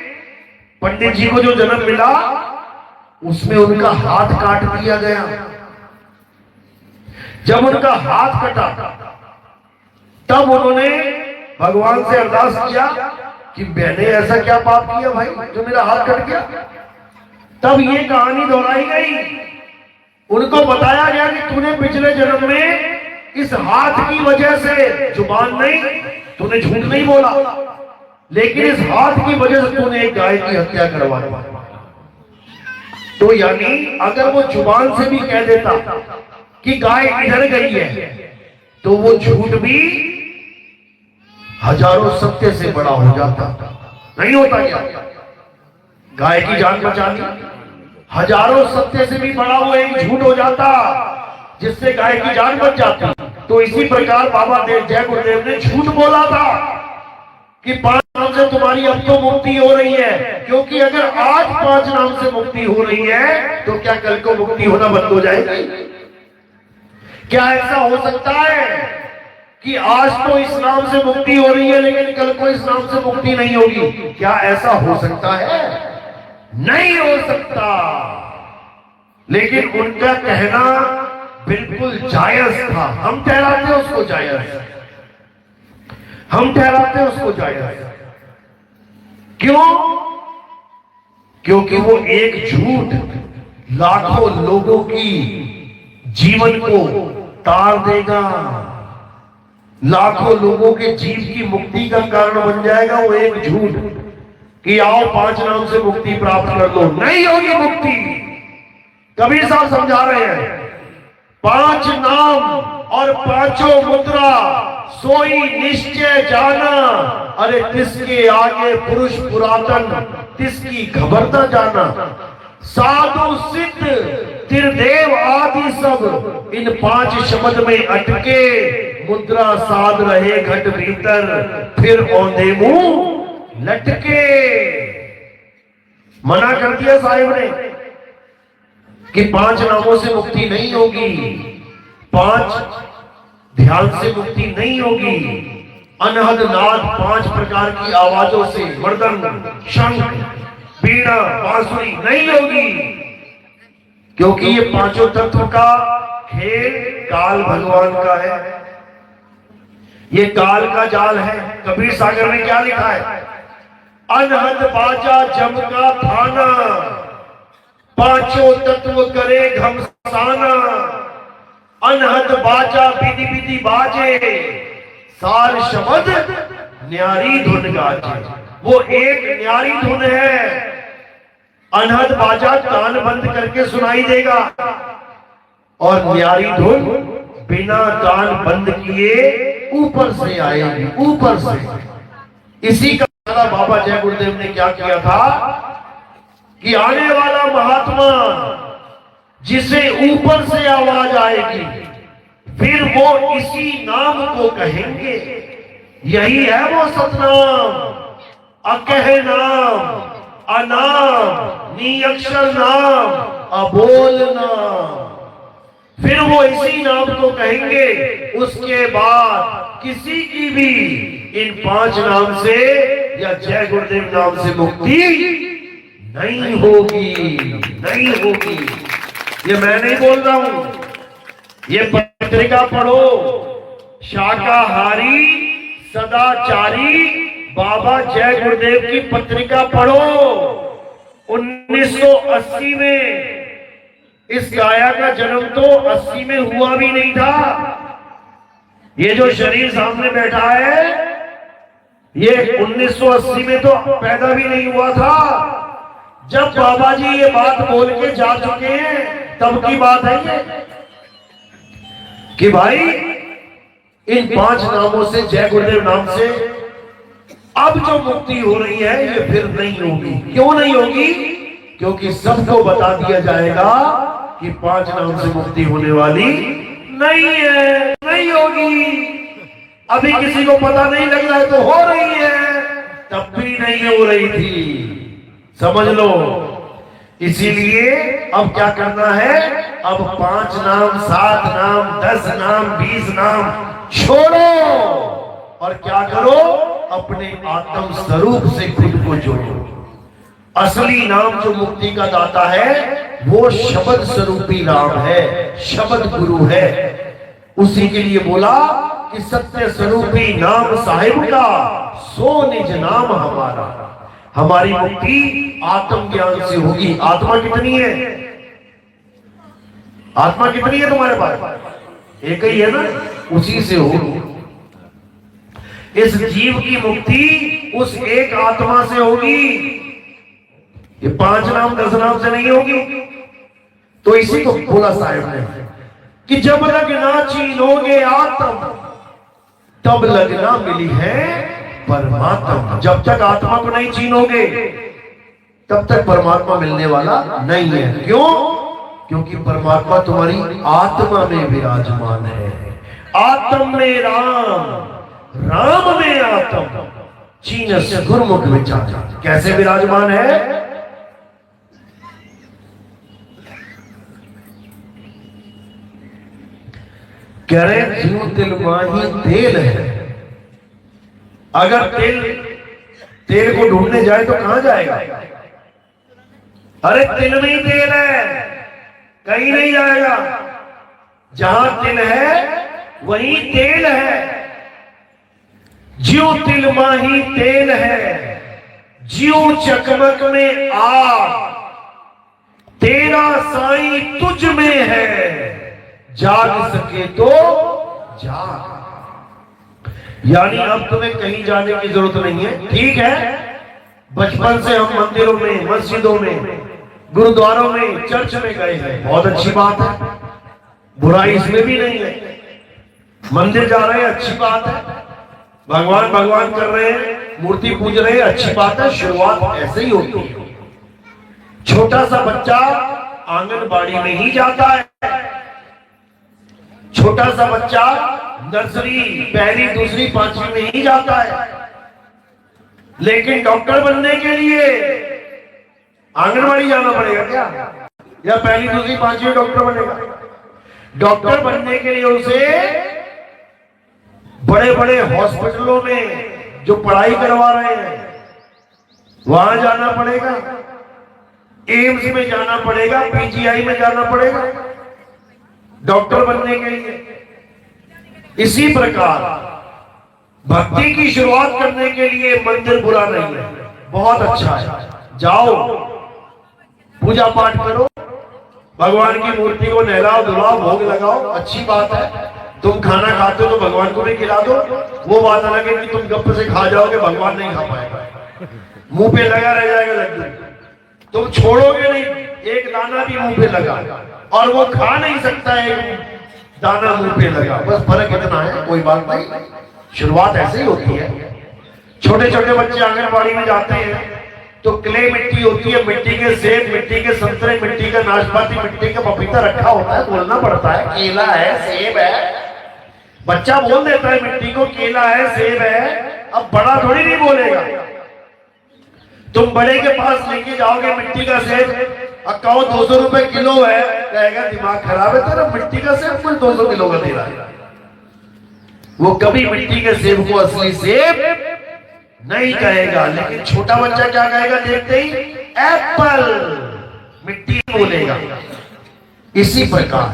पंडित जी को जो जन्म मिला, उसमें उनका हाथ काट दिया गया। जब उनका हाथ कटा, तब उन्होंने भगवान से अरदास किया कि मैंने ऐसा क्या पाप किया भाई जो मेरा हाथ कट गया। तब ये कहानी दोहराई गई, उनको बताया गया कि तूने पिछले जन्म में इस हाथ की वजह से, जुबान नहीं, तूने झूठ नहीं बोला, लेकिन इस हाथ की वजह से तूने एक गाय की हत्या करवा दी। तो यानी अगर वो जुबान से भी कह देता कि गाय इधर गई है, तो वो झूठ भी हजारों सत्य से बड़ा हो जाता। नहीं होता क्या? गाय की जान बचा दी, हजारों सत्य से भी बड़ा वो एक झूठ हो जाता, जिससे गाय की जान बच जाती। तो इसी प्रकार बाबा देव जय गुरुदेव ने झूठ बोला था कि 5 नाम से तुम्हारी अब तो मुक्ति हो रही है। क्योंकि अगर आज 5 नाम से मुक्ति हो रही है, तो क्या कल को मुक्ति होना बंद हो जाएगी? क्या ऐसा हो सकता है कि आज तो इस नाम से मुक्ति हो रही है, लेकिन कल को इस नाम से मुक्ति नहीं होगी? क्या ऐसा हो सकता है? नहीं हो सकता। लेकिन उनका कहना बिल्कुल जायज था। हम ठहराते उसको जायज, हम ठहराते उसको जायज। क्यों? क्योंकि वो एक झूठ लाखों लोगों की जीवन को तार देगा, लाखों लोगों के जीव की मुक्ति का कारण बन जाएगा। वो एक झूठ कि आओ 5 नाम से मुक्ति प्राप्त कर लो, नहीं होगी मुक्ति। कबीर साहब समझा रहे हैं, 5 नाम और 5 मुद्रा सोई निश्चय जाना। अरे तिसके आगे पुरुष पुरातन, तिसकी खबरता जाना। साधु सिद्ध त्रिदेव आदि सब इन 5 शब्द में अटके, मुद्रा साध रहे घट भीतर, फिर औंधे मुंह लटके। मना कर दिया साहिब ने कि 5 नामों से मुक्ति नहीं होगी, 5 ध्यान से मुक्ति नहीं होगी। अनहद नाद 5 प्रकार की आवाजों से, मृदंग, शंख, बीड़ा, बांसुरी नहीं होगी, क्योंकि ये 5 तत्व का खेल काल भगवान का है। ये काल का जाल है। कबीर सागर में क्या लिखा है? अनहद बाजा जम का थाना, 5 तत्व करे घमसाना। अनहद बाजा विधि विधि बाजे, सार शब्द न्यारी धुन गाजे। वो एक न्यारी धुन है। अनहद बाजा कान बंद करके सुनाई देगा, और न्यारी धुन बिना कान बंद किए ऊपर से आएगी, ऊपर से। इसी का बाबा जय गुरुदेव ने क्या किया था कि आने वाला महात्मा जिसे ऊपर से आवाज आएगी, फिर वो इसी नाम को कहेंगे। यही है वो सतनाम, अकह नाम, अनाम, निअक्षर नाम, अबोल नाम। फिर वो इसी नाम को कहेंगे। उसके बाद किसी की भी इन 5 नाम से या जय गुरुदेव नाम से मुक्ति नहीं होगी, नहीं होगी। ये मैं नहीं बोल रहा हूं, ये पत्रिका पढ़ो। शाकाहारी सदाचारी बाबा जय गुरुदेव की पत्रिका पढ़ो। 1980 में इस गाया का जन्म तो 80 में हुआ भी नहीं था। ये जो शरीर सामने बैठा है, ये 1980 में तो पैदा भी नहीं हुआ था। जब बाबा जी ये बात बोल के जा चुके हैं, तब की बात है ये कि भाई इन 5 नामों से, जय गुरुदेव नाम से अब जो मुक्ति हो रही है, ये फिर नहीं होगी। क्यों नहीं होगी? क्योंकि सबको बता दिया जाएगा कि 5 नाम से मुक्ति होने वाली नहीं है, नहीं होगी। अभी किसी को पता नहीं लग रहा है तो हो रही है, तब भी नहीं हो रही थी, समझ लो। इसीलिए अब क्या करना है? अब 5 नाम, 7 नाम, 10 नाम, 20 नाम छोड़ो और क्या करो? अपने आत्म स्वरूप से खुद को जोड़ो। असली नाम जो मुक्ति का दाता है, वो शब्द स्वरूपी नाम है, शब्द गुरु है। उसी के लिए बोला कि सत्य स्वरूपी नाम साहिब का, सो निज नाम हमारा। हमारी मुक्ति आत्म ज्ञान से होगी। आत्मा कितनी है? आत्मा कितनी है तुम्हारे पास? एक ही है ना, उसी से होगी। इस जीव की मुक्ति उस एक आत्मा से होगी। ये 5 नाम 10 नाम से नहीं होगी। तो इसी को बोला साहिब ने कि जब लगना चीनोगे आत्म, तब लगना मिली है परमात्मा। जब तक आत्मा को नहीं चीनोगे, तब तक परमात्मा मिलने वाला नहीं है। क्यों? क्योंकि परमात्मा तुम्हारी आत्मा में विराजमान है। आत्म में राम, राम में आत्म, चीनस गुरुमुख विचार। कैसे विराजमान है? कह रहे जीव तिल माही तेल है। अगर तेल को ढूंढने जाए तो कहां जाएगा? अरे तिल में ही तेल है, कहीं नहीं जाएगा। जहां तिल है वहीं तेल है। ज्यों तिल माही तेल है, ज्यों चकमक में आग, तेरा साईं तुझ में है, जाग सके तो जाग। यानी अब तुम्हें कहीं जाने की जरूरत नहीं है। ठीक है, बचपन से हम मंदिरों में, मस्जिदों में, गुरुद्वारों में, चर्च में गए हैं, बहुत अच्छी बात है, बुराई इसमें भी नहीं है। मंदिर जा रहे हैं, अच्छी बात है। भगवान भगवान कर रहे हैं, मूर्ति पूज रहे हैं, अच्छी बात है। शुरुआत ऐसे ही होती है। छोटा सा बच्चा आंगनबाड़ी में ही जाता है, छोटा सा बच्चा नर्सरी पहली दूसरी पांचवी में ही जाता है, लेकिन डॉक्टर बनने के लिए आंगनबाड़ी जाना पड़ेगा क्या, या पहली दूसरी पांचवी डॉक्टर बनेगा? डॉक्टर बनने के लिए उसे बड़े बड़े हॉस्पिटलों में जो पढ़ाई करवा रहे हैं वहां जाना पड़ेगा, एम्स में जाना पड़ेगा, पीजीआई में जाना पड़ेगा डॉक्टर बनने के लिए। इसी प्रकार भक्ति की शुरुआत करने के लिए मंदिर बुरा नहीं है, बहुत अच्छा है। जाओ पूजा पाठ करो, भगवान की मूर्ति को नहलाओ धुलाओ, भोग लगाओ, अच्छी बात है। तुम खाना खाते हो तो भगवान को भी खिला दो, वो बात अलग है कि तुम गप से खा जाओगे, भगवान नहीं खा पाएगा, मुंह पे लगा रह जाएगा लड्डू, तुम छोड़ोगे नहीं, एक दाना भी मुंह पे लगा और वो खा नहीं सकता है, दाना मुंह पे लगा, बस फर्क इतना है, कोई बात नहीं। शुरुआत ऐसे ही होती है। छोटे छोटे बच्चे आंगनबाड़ी में जाते हैं तो क्ले मिट्टी होती है, मिट्टी के सेब, मिट्टी के संतरे, मिट्टी का नाशपाती, मिट्टी का पपीता रखा होता है, बोलना पड़ता है केला है सेब है, बच्चा बोल देता है मिट्टी को केला है सेब है, अब बड़ा थोड़ी नहीं बोलेगा। तुम बड़े के पास लेके जाओगे मिट्टी का सेब, अब कहो 200 रुपए किलो है, कहेगा दिमाग खराब है तेरा, मिट्टी का सेब कुल 200 किलो का दे रहा है। वो कभी मिट्टी के सेब को असली सेब नहीं कहेगा, लेकिन छोटा बच्चा क्या कहेगा देखते ही, एप्पल, मिट्टी बोलेगा। इसी प्रकार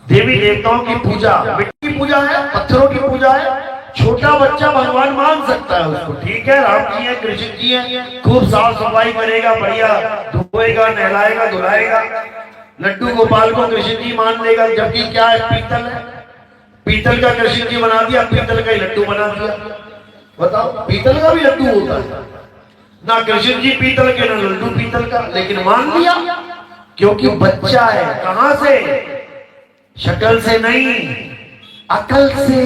देवी देवताओं की पूजा मिट्टी की पूजा है, पत्थरों की पूजा है, छोटा बच्चा भगवान मान सकता है उसको, ठीक है, राम जी है, कृष्ण जी है, खूब साफ सफाई करेगा, बढ़िया धोएगा, नहलाएगा, धुलाएगा, लड्डू गोपाल को कृष्ण जी मान लेगा, जबकि क्या है, पीतल है, पीतल का कृष्ण जी बना दिया, पीतल का ही लड्डू बना दिया। बताओ, पीतल का भी लड्डू होता है ना, कृष्ण जी पीतल के ना लड्डू पीतल का, लेकिन मान लिया क्योंकि बच्चा है। कहां से? शक्ल से नहीं, अकल से।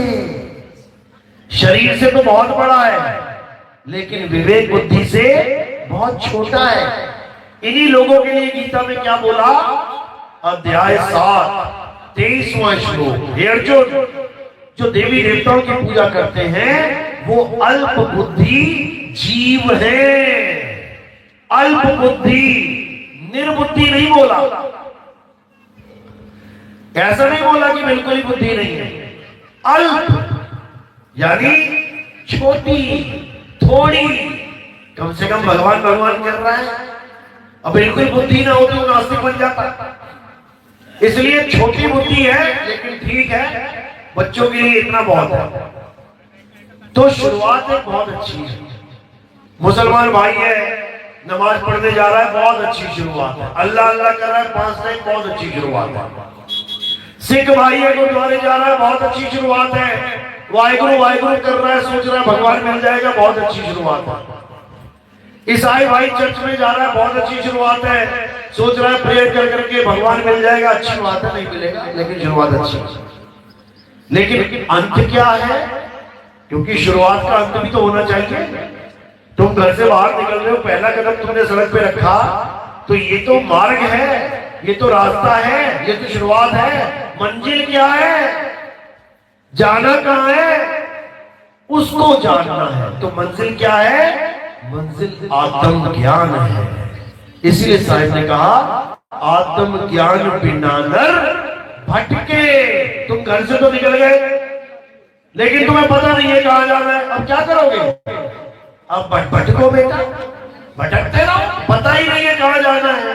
शरीर से तो बहुत बड़ा है, लेकिन विवेक बुद्धि से बहुत छोटा है। इन्हीं लोगों के लिए गीता में क्या बोला? अध्याय 7 23वां श्लोक, हे अर्जुन, जो देवी देवताओं की पूजा करते हैं वो अल्प बुद्धि जीव है। अल्प बुद्धि, निर्बुद्धि नहीं बोला, ऐसा नहीं बोला कि बिल्कुल ही बुद्धि नहीं है। अल्प यानी छोटी, थोड़ी, कम से कम भगवान भगवान कर रहा है। अब बिल्कुल बुद्धि ना हो तो नास्तिक बन जाता, इसलिए छोटी बुद्धि है, लेकिन ठीक है, बच्चों के लिए इतना बहुत है। तो शुरुआत एक बहुत अच्छी है। मुसलमान भाई है, नमाज पढ़ने जा रहा है, बहुत अच्छी शुरुआत है। अल्लाह अल्लाह कर रहा है 5 टाइम, बहुत अच्छी शुरुआत है। सिख भाई है, गुरुद्वारे जा रहा है, बहुत अच्छी शुरुआत है। वाहिगुरु वाहिगुरु कर रहा है, सोच रहा है भगवान मिल जाएगा, बहुत अच्छी शुरुआत है। ईसाई भाई चर्च में जा रहा है, बहुत अच्छी शुरुआत है, सोच रहा है प्रेयर कर करके भगवान मिल जाएगा, अच्छी बात है, नहीं मिलेगा, लेकिन शुरुआत अच्छी है। लेकिन अंत क्या है? क्योंकि शुरुआत का अंत भी तो होना चाहिए। तुम घर से बाहर निकल रहे हो, पहला कदम तुमने सड़क पे रखा, तो ये तो मार्ग है, ये तो रास्ता है, ये तो शुरुआत है। मंजिल क्या है? जाना कहां है? उसको जानना है। तो मंजिल क्या है? मंजिल आत्म ज्ञान है। इसीलिए साहिब ने कहा, आत्म ज्ञान बिना नर भटके। तुम घर से तो निकल गए, लेकिन तुम्हें पता नहीं है कहां जाना है, अब क्या करोगे? अब भटको बेटा, भटकते रहो, पता ही नहीं है कहां जाना है।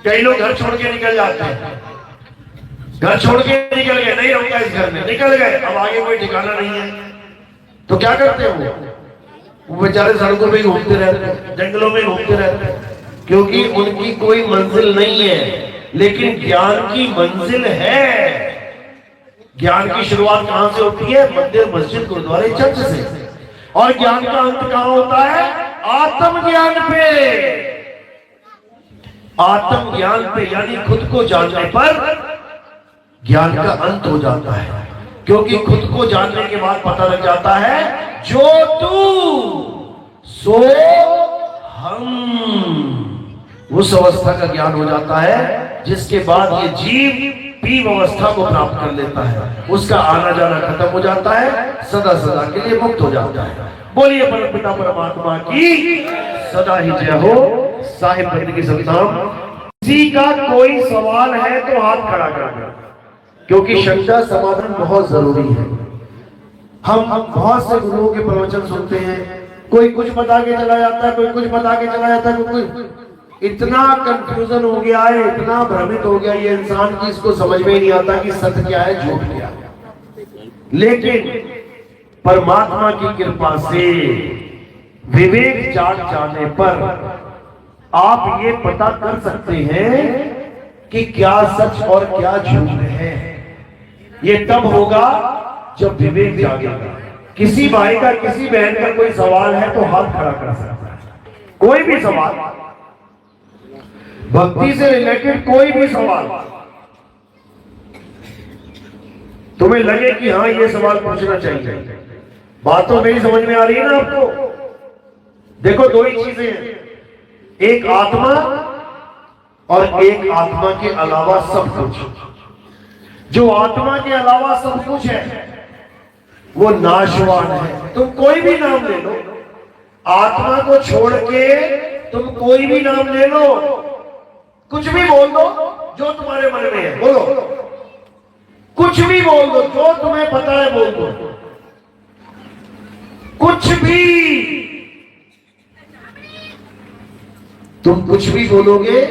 कई लोग घर छोड़ के निकल जाते हैं, घर छोड़ के निकल गए, नहीं रहूंगा इस घर में, निकल गए, अब आगे कोई ठिकाना नहीं है, तो क्या करते हो? वो बेचारे सड़कों में घूमते रहते हैं, जंगलों में घूमते रहते हैं, क्योंकि उनकी कोई मंजिल नहीं है। लेकिन ज्ञान की मंजिल है। ज्ञान की शुरुआत कहां से होती है? मंदिर, मस्जिद, गुरुद्वारे, चर्च से। और ज्ञान का अंत कहां होता है? आत्म ज्ञान पे। आत्म ज्ञान पे, यानी खुद को जानने पर ज्ञान का अंत हो जाता है। क्योंकि खुद को जानने के बाद पता लग जाता है, जो तू सो हम। उस अवस्था का ज्ञान हो जाता है जिसके बाद ये जीव पीव अवस्था को प्राप्त कर लेता है, उसका आना जाना खत्म हो जाता है, सदा सदा के लिए मुक्त हो जाता है। बोलिए परम पिता परमात्मा की सदा ही जय हो। साहिब भक्त की संतान, किसी का कोई सवाल है तो हाथ खड़ा कर, क्योंकि शंका समाधान बहुत जरूरी है। हम बहुत से गुरुओं के प्रवचन सुनते हैं, कोई कुछ बता के चला जाता है, कोई कुछ बता के चला जाता है, कोई इतना कंफ्यूजन हो गया है, इतना भ्रमित हो गया ये इंसान की इसको समझ में ही नहीं आता कि सत्य क्या है झूठ क्या है। लेकिन परमात्मा की कृपा से विवेक जाग जाने पर आप ये पता कर सकते हैं कि क्या सच और क्या झूठ है। ये तब होगा जब विवेक जागेगा। किसी भाई का किसी बहन का कोई सवाल है तो हाथ खड़ा कर सकता है, कोई भी सवाल, भक्ति से रिलेटेड कोई भी सवाल तुम्हें लगे कि हाँ ये सवाल पूछना चाहिए। बात तो मेरी समझ में आ रही है ना आपको? देखो दो ही चीजें हैं, एक आत्मा और एक आत्मा के अलावा सब कुछ। जो आत्मा के अलावा सब कुछ है वो नाशवान है। तुम कोई भी नाम ले लो, आत्मा को छोड़ के तुम कोई भी नाम ले लो, कुछ भी बोल दो जो तुम्हारे मन में है, बोलो, कुछ भी बोल दो जो तुम्हें पता है बोल दो, कुछ भी, तुम कुछ भी बोलोगे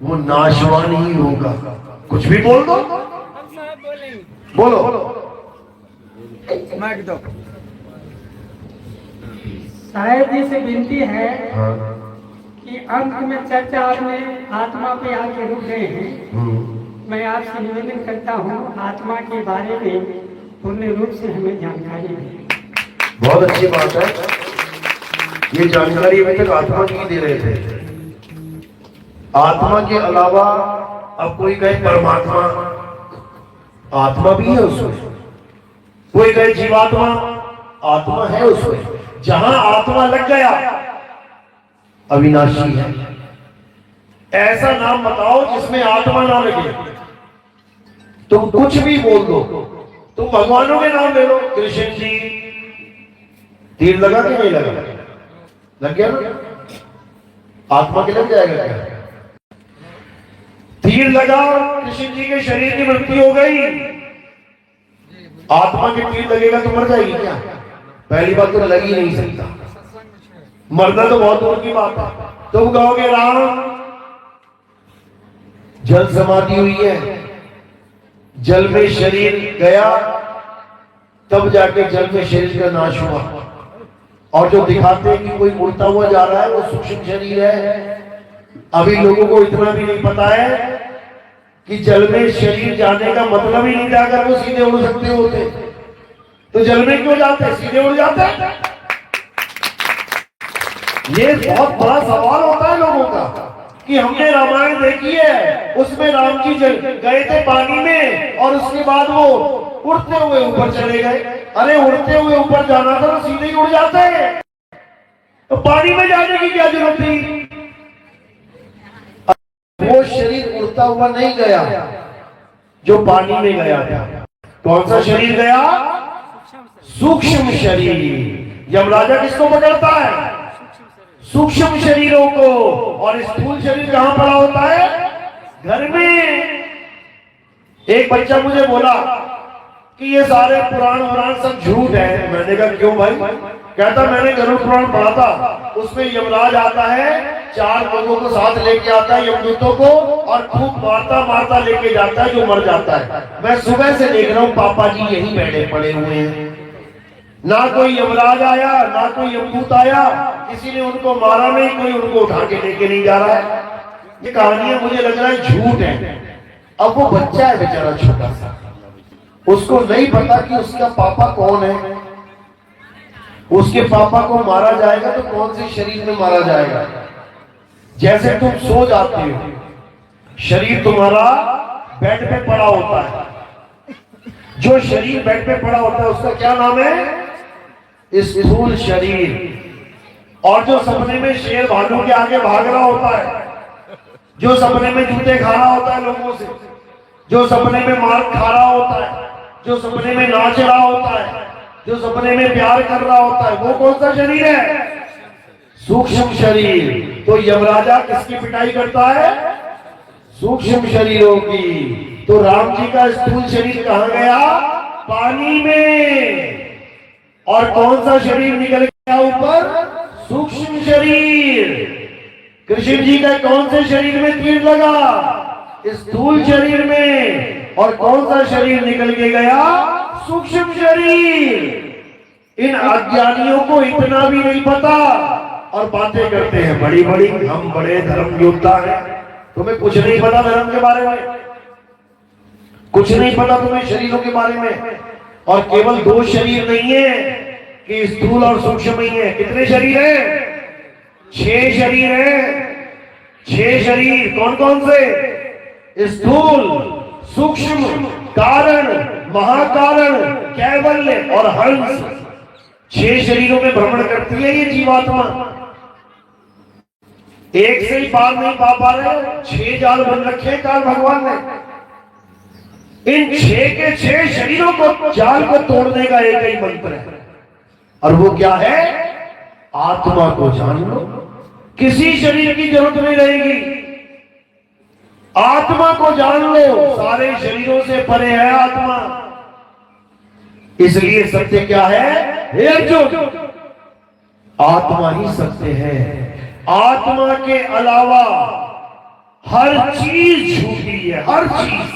वो नाशवान ही होगा। कुछ भी बोल दो, बोलो। साहेब जी से विनती है हाँ। कि अंत में चर्चा आपने आत्मा पे आके रुक गए हैं। मैं आपसे निवेदन करता हूँ आत्मा के बारे में पूर्ण रूप से हमें जानकारी दें। बहुत अच्छी बात है, ये जानकारी अभी तक आत्मा की दे रहे थे। आत्मा के अलावा अब कोई कहे परमात्मा, आत्मा भी है उसमें। कोई कहे जीवात्मा, आत्मा है उसमें। जहां आत्मा लग गया अविनाशी है। ऐसा नाम बताओ जिसमें आत्मा ना लगे। तुम कुछ भी बोल दो, तुम भगवानों के नाम ले लो, कृष्ण जी, तीर लगा कि नहीं लगा? लग गया ना? आत्मा के लग जाएगा क्या? तीर लगा, कृष्ण जी के शरीर की मृत्यु हो गई, आत्मा के तीर लगेगा तो मर जाएगी क्या? पहली बात तो लग ही नहीं सकता, मरना तो बहुत दूर की बात है। तुम कहोगे राम जल समाधि हुई है, जल में शरीर गया तब जाके जल में शरीर का नाश हुआ। और जो दिखाते हैं कि कोई उड़ता हुआ जा रहा है वो सूक्ष्म शरीर है। अभी लोगों को इतना भी नहीं पता है कि जल में शरीर जाने का मतलब ही नहीं था। अगर वो सीधे उड़ सकते होते तो जल में क्यों जाते, सीधे उड़ जाते। ये बहुत बड़ा सवाल होता है लोगों का कि हमने रामायण देखी है, उसमें राम जी गए थे पानी में और उसके बाद वो उड़ते हुए ऊपर चले गए। अरे उड़ते हुए ऊपर जाना था तो सीधे ही उड़ जाते हैं, तो पानी में जाने की क्या जरूरत थी? वो शरीर उड़ता हुआ नहीं गया जो पानी में गया था। कौन सा शरीर गया? सूक्ष्म शरीर। यमराजा किसको पकड़ता है? सूक्ष्म शरीरों को। और स्थूल शरीर कहां पड़ा होता है? घर में। एक बच्चा मुझे बोला कि ये सारे पुराण सब झूठ है। मैंने कहा क्यों भाई? कहता मैंने गरुड़ पुराण पढ़ा था, उसमें यमराज आता है, 4 लोगों को साथ लेके आता है, यमदूतों को, और खूब मारता मारता लेके जाता है जो मर जाता है। मैं सुबह से देख रहा हूँ पापा जी यही बैठे पड़े हुए हैं, ना कोई यमराज आया ना कोई यमदूत आया, किसी ने उनको मारा नहीं, कोई उनको उठा के लेके नहीं जा रहा है। ये कहानियां मुझे लग रहा है झूठ है। अब वो बच्चा है बेचारा छोटा सा, उसको नहीं पता कि उसका पापा कौन है। उसके पापा को मारा जाएगा तो कौन से शरीर में मारा जाएगा? जैसे तुम सो जाते हो, शरीर तुम्हारा बेड पे पड़ा होता है। जो शरीर बेड पे पड़ा होता है उसका क्या नाम है? स्थूल शरीर। और जो सपने में शेर भालू के आगे भाग रहा होता है, जो सपने में जूते खा रहा होता है लोगों से, जो सपने में मार खा रहा होता है, जो सपने में नाच रहा होता है, जो सपने में प्यार कर रहा होता है, वो कौन सा शरीर है? सूक्ष्म शरीर। तो यमराजा किसकी पिटाई करता है? सूक्ष्म शरीरों की। तो राम जी का स्थूल शरीर कहां गया? पानी में। और कौन सा शरीर निकल गया ऊपर? सूक्ष्म शरीर। कृष्ण जी का कौन से शरीर में तीर लगा? स्थूल शरीर में। और कौन सा शरीर निकल के गया? सूक्ष्म शरीर। इन अज्ञानियों को इतना भी नहीं पता और बातें करते हैं बड़ी बड़ी, हम बड़े धर्म योद्धा हैं। तुम्हें कुछ नहीं पता धर्म के बारे में, कुछ नहीं पता तुम्हें शरीरों के बारे में। और केवल दो शरीर नहीं है कि स्थूल और सूक्ष्म ही है। कितने शरीर है? 6 शरीर है। 6 शरीर कौन कौन से? स्थूल, सूक्ष्म, कारण, महाकारण, कैवल्य और हंस। 6 शरीरों में भ्रमण करती है ये जीवात्मा। एक से ही पार नहीं पा रहे, 6 जाल बन रखे काल भगवान ने। इन 6 के 6 शरीरों को, जाल को तोड़ने का एक ही मंत्र है, और वो क्या है? आत्मा को जान लो। किसी शरीर की जरूरत नहीं रहेगी। आत्मा को जान लो। सारे शरीरों से परे है आत्मा। इसलिए सत्य क्या है? हे अर्जुन, आत्मा ही सत्य है। आत्मा के अलावा हर चीज झूठी है, हर चीज।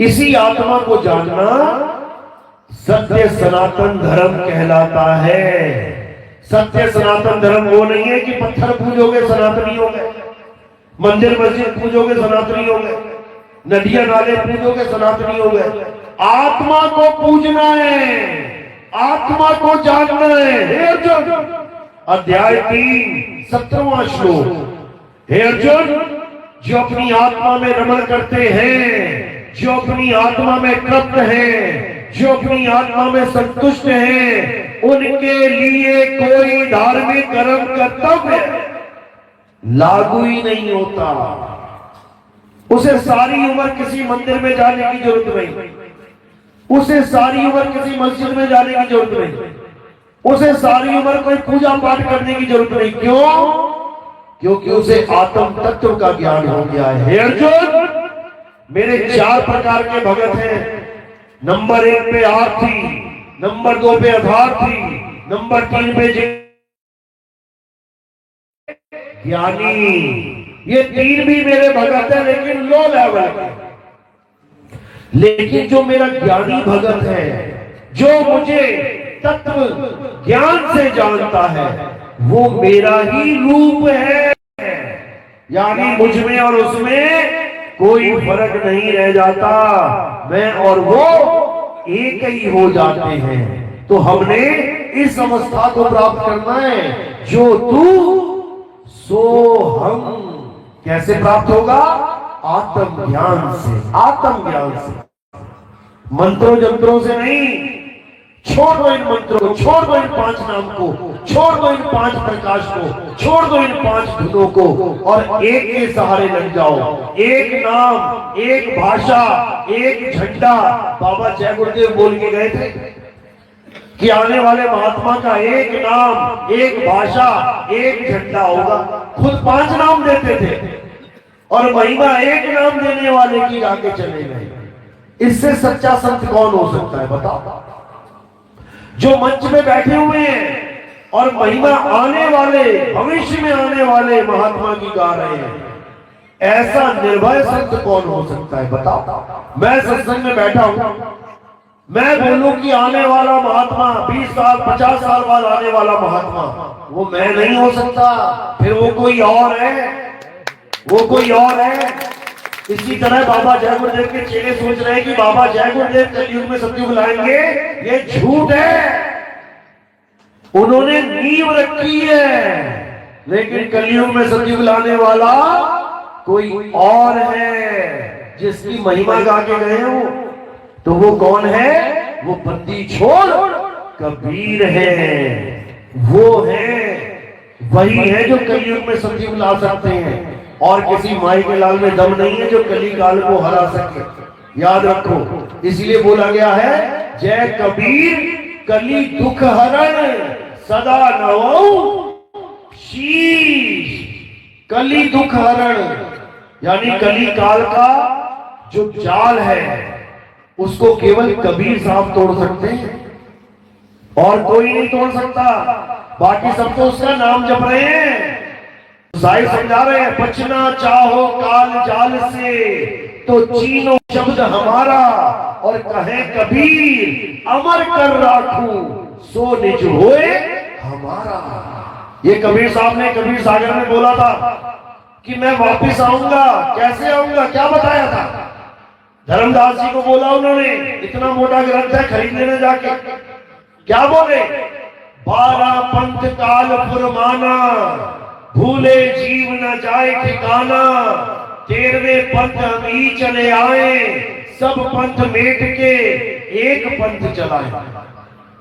इसी आत्मा को जानना सत्य सनातन धर्म कहलाता है। सत्य सनातन धर्म वो नहीं है कि पत्थर पूजोगे सनातनी हो गए, मंदिर मस्जिद पूजोगे सनातनी हो गए, नदियां नाले पूजोगे सनातनी हो गए। आत्मा को पूजना है, आत्मा को जानना है। हे अर्जुन, अध्याय 3 17वां श्लोक। हे अर्जुन, जो अपनी आत्मा में रमण करते हैं, जो अपनी आत्मा में तृप्त हैं, जो अपनी आत्मा में संतुष्ट हैं, उनके लिए कोई धार्मिक कर्म कर्तव्य लागू ही नहीं होता। उसे सारी उम्र किसी मंदिर में जाने की जरूरत नहीं, उसे सारी उम्र किसी मस्जिद में जाने की जरूरत नहीं, उसे सारी उम्र कोई पूजा पाठ करने की जरूरत नहीं। क्यों? क्योंकि उसे आत्म तत्व का ज्ञान हो गया है। हे अर्जुन, मेरे 4 प्रकार के भगत हैं। नंबर 1 पे आर्थी, नंबर 2 पे अधार्थी, नंबर 3 पे ज्ञानी। ये 3 भी मेरे भगत है, लेकिन लो लेवल के। लेकिन जो मेरा ज्ञानी भगत है, जो मुझे तत्व ज्ञान से जानता है, वो मेरा ही रूप है। यानी मुझ में और उसमें कोई फर्क नहीं रह जाता। मैं और वो एक ही हो जाते हैं। तो हमने इस अवस्था को प्राप्त करना है, जो तू सो हम। कैसे प्राप्त होगा? आत्म ज्ञान से, आत्म ज्ञान से, मंत्रों जंत्रों से नहीं। छोड़ दो इन मंत्रों को, छोड़ दो इन 5 नाम को, छोड़ दो इन 5 प्रकाश को, छोड़ दो इन 5 धुनों को, और एक के सहारे लग जाओ। एक नाम, एक भाषा, एक झंडा। बाबा जय गुरुदेव बोल के गए थे कि आने वाले महात्मा का एक नाम, एक भाषा, एक झंडा होगा। खुद 5 नाम देते थे और महिमा एक नाम देने वाले की आगे चले गए। इससे सच्चा संत कौन हो सकता है बताओ? जो मंच में बैठे हुए हैं और महिमा आने वाले, भविष्य में आने वाले महात्मा की गा रहे हैं, ऐसा निर्भय संत कौन हो सकता है बताओ? मैं सत्संग में बैठा हूं, मैं बोलूं कि आने वाला महात्मा 20 साल 50 साल बाद आने वाला महात्मा, वो मैं नहीं हो सकता, फिर वो कोई और है, वो कोई और है। इसी तरह बाबा जय गुरुदेव के चेले सोच रहे हैं कि बाबा जय गुरुदेव कलयुग में सतयुग लाएंगे, ये झूठ है। उन्होंने नींव रखी है, लेकिन कलयुग में सतयुग लाने वाला कोई और है, जिसकी महिमा गा के गए हो। तो वो कौन है? वो बंदी छोड़ कबीर है। वो है, वही है जो कलयुग में सतयुग ला सकते हैं। और किसी माई के लाल में दम नहीं है जो कली काल को हरा सके। याद रखो, इसलिए बोला गया है जय कबीर कली दुख हरण सदा नवौ शीश। कली दुख हरण यानी कली काल का जो जाल है उसको केवल कबीर साहब तोड़ सकते हैं और कोई नहीं तोड़ सकता। बाकी सब तो उसका नाम जप रहे हैं। साहिब समझा रहे हैं, बचना चाहो काल जाल से तो चीनो शब्द हमारा, और कहे कबीर अमर कर राखूं सो निज होए हमारा। ये कबीर साहब ने कबीर सागर में बोला था कि मैं वापिस आऊंगा। कैसे आऊंगा, क्या बताया था? धर्मदास जी को बोला उन्होंने, इतना मोटा ग्रंथ है, खरीद लेने जाके। क्या बोले? 12 पंथ काल फुरमाना, भूले जीव न जाए ठिकाना, 13वें पंथ हम ही चले आए, सब पंथ मेट के एक पंथ चलाए।